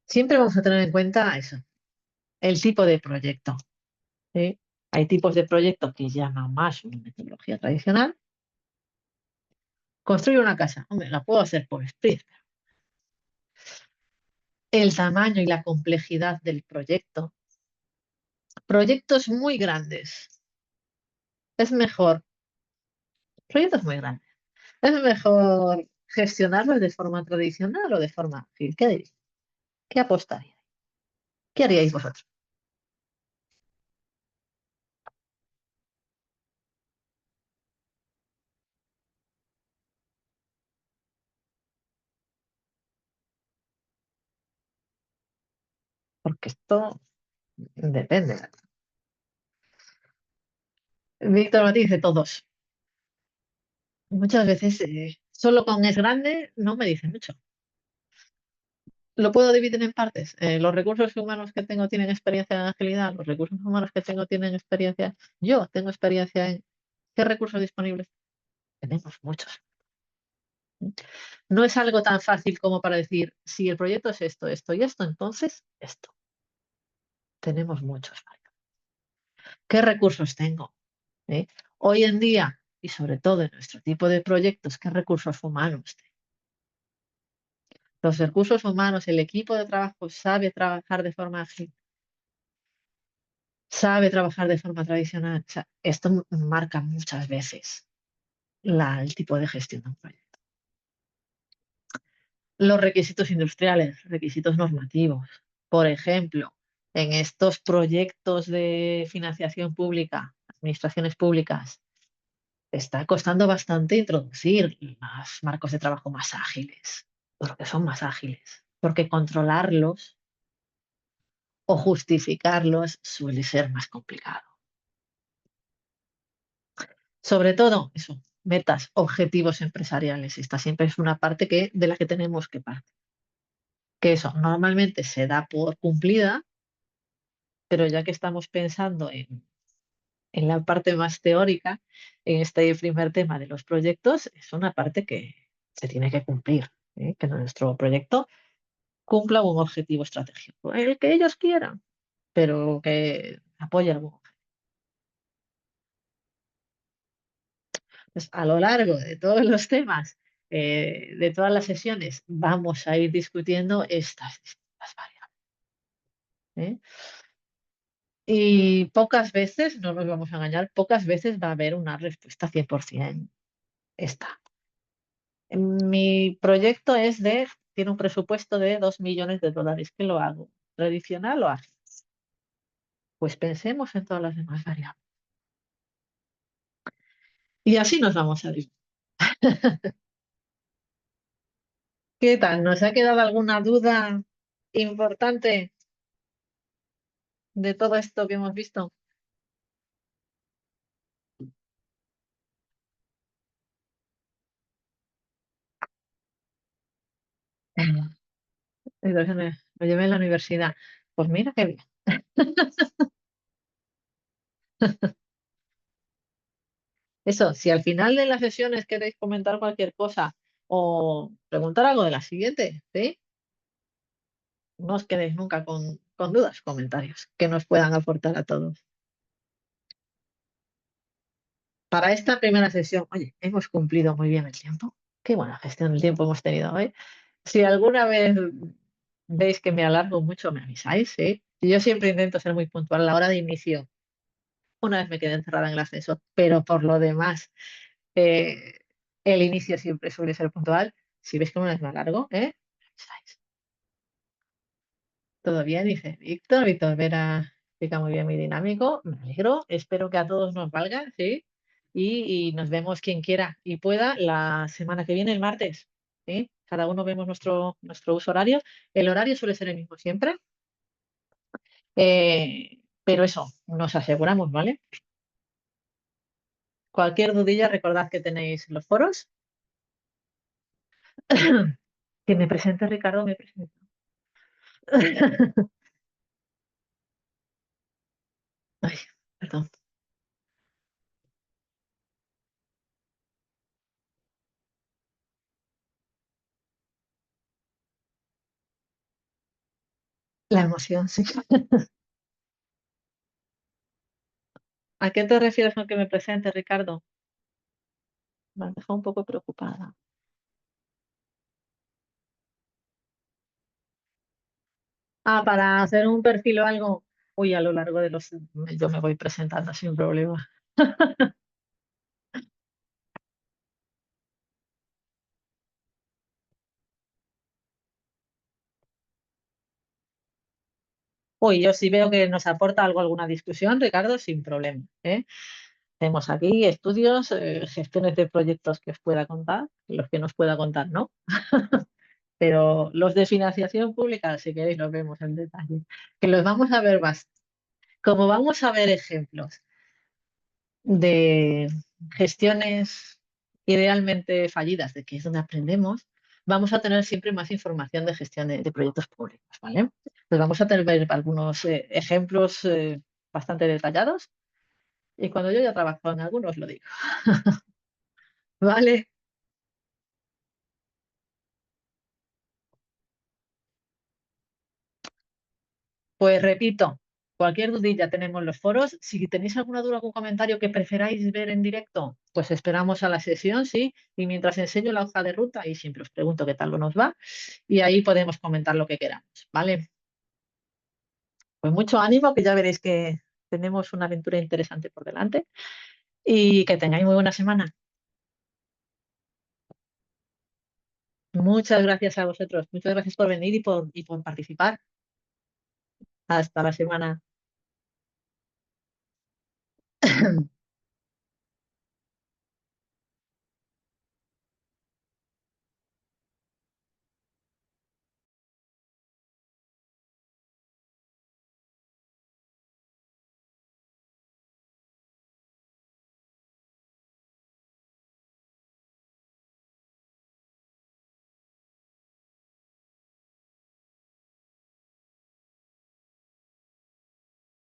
siempre vamos a tener en cuenta eso, el tipo de proyecto. ¿Sí? Hay tipos de proyectos que llaman más una metodología tradicional. Construir una casa, hombre, la puedo hacer por Split. El tamaño y la complejidad del proyecto. Proyectos muy grandes. Es mejor, proyectos muy grandes. Es mejor gestionarlos de forma tradicional o de forma ágil. ¿Qué diréis? ¿Qué apostaríais? ¿Qué haríais vosotros? Porque esto depende. Víctor Martí dice todos. Muchas veces solo con es grande no me dice mucho. Lo puedo dividir en partes. Los recursos humanos que tengo tienen experiencia en agilidad, los recursos humanos que tengo tienen experiencia. Yo tengo experiencia en qué recursos disponibles. Tenemos muchos. No es algo tan fácil como para decir, si el proyecto es esto, esto y esto, entonces esto. Tenemos muchos. ¿Qué recursos tengo? ¿Eh? Hoy en día, y sobre todo en nuestro tipo de proyectos, ¿qué recursos humanos tengo? Los recursos humanos, el equipo de trabajo sabe trabajar de forma ágil, sabe trabajar de forma tradicional. O sea, esto marca muchas veces el tipo de gestión de un proyecto. Los requisitos industriales, requisitos normativos. Por ejemplo, en estos proyectos de financiación pública, administraciones públicas, está costando bastante introducir más marcos de trabajo más ágiles, porque son más ágiles, porque controlarlos o justificarlos suele ser más complicado. Sobre todo, eso, metas, objetivos empresariales. Esta siempre es una parte de la que tenemos que partir. Que eso normalmente se da por cumplida, pero ya que estamos pensando en la parte más teórica, en este primer tema de los proyectos, es una parte que se tiene que cumplir, ¿eh? Que nuestro proyecto cumpla un objetivo estratégico, el que ellos quieran, pero que apoye algún objetivo. Entonces, a lo largo de todos los temas, de todas las sesiones, vamos a ir discutiendo estas distintas variables. ¿Eh? Y pocas veces, no nos vamos a engañar, pocas veces va a haber una respuesta 100% esta. Mi proyecto tiene un presupuesto de 2 millones de dólares. ¿Qué lo hago? ¿Tradicional o ágil? Pues pensemos en todas las demás variables. Y así nos vamos a ir. ¿Qué tal? ¿Nos ha quedado alguna duda importante de todo esto que hemos visto? Entonces me llevé en la universidad. Pues mira qué bien. Eso, si al final de las sesiones queréis comentar cualquier cosa o preguntar algo de la siguiente, ¿sí? No os quedéis nunca con dudas, comentarios que nos puedan aportar a todos. Para esta primera sesión, oye, hemos cumplido muy bien el tiempo. Qué buena gestión del tiempo hemos tenido hoy. Si alguna vez veis que me alargo mucho, me avisáis, ¿sí? Yo siempre intento ser muy puntual a la hora de inicio. Una vez me quedé encerrada en el ascensor, pero por lo demás, eh, el inicio siempre suele ser puntual. Si veis que una vez me alargo, ¿eh? Me avisáis. Todo bien, dice Víctor. Víctor Vera explica muy bien mi dinámico. Me alegro. Espero que a todos nos valga, ¿sí? Y nos vemos quien quiera y pueda la semana que viene, el martes. ¿Sí? Cada uno vemos nuestro uso horario. El horario suele ser el mismo siempre. Pero eso, nos aseguramos, ¿vale? Cualquier dudilla, recordad que tenéis los foros. Que me presente Ricardo, me presento. Ay, perdón. La emoción, sí. ¿A qué te refieres con que me presente, Ricardo? Me has dejado un poco preocupada. Ah, para hacer un perfil o algo. Uy, a lo largo de los... Yo me voy presentando sin problema. Uy, yo sí veo que nos aporta algo, alguna discusión, Ricardo, sin problema, ¿eh? Tenemos aquí estudios, gestiones de proyectos que os pueda contar, los que nos pueda contar, ¿no? Pero los de financiación pública, si queréis, los vemos en detalle. Que los vamos a ver más. Como vamos a ver ejemplos de gestiones idealmente fallidas, de que es donde aprendemos, vamos a tener siempre más información de gestión de proyectos públicos, ¿vale? Pues vamos a tener algunos ejemplos bastante detallados y cuando yo ya trabajo en algunos lo digo, ¿vale? Pues repito. Cualquier dudilla tenemos los foros. Si tenéis alguna duda, algún comentario que preferáis ver en directo, pues esperamos a la sesión, sí. Y mientras enseño la hoja de ruta y siempre os pregunto qué tal nos va. Y ahí podemos comentar lo que queramos, ¿vale? Pues mucho ánimo, que ya veréis que tenemos una aventura interesante por delante y que tengáis muy buena semana. Muchas gracias a vosotros. Muchas gracias por venir y por participar. Hasta la semana.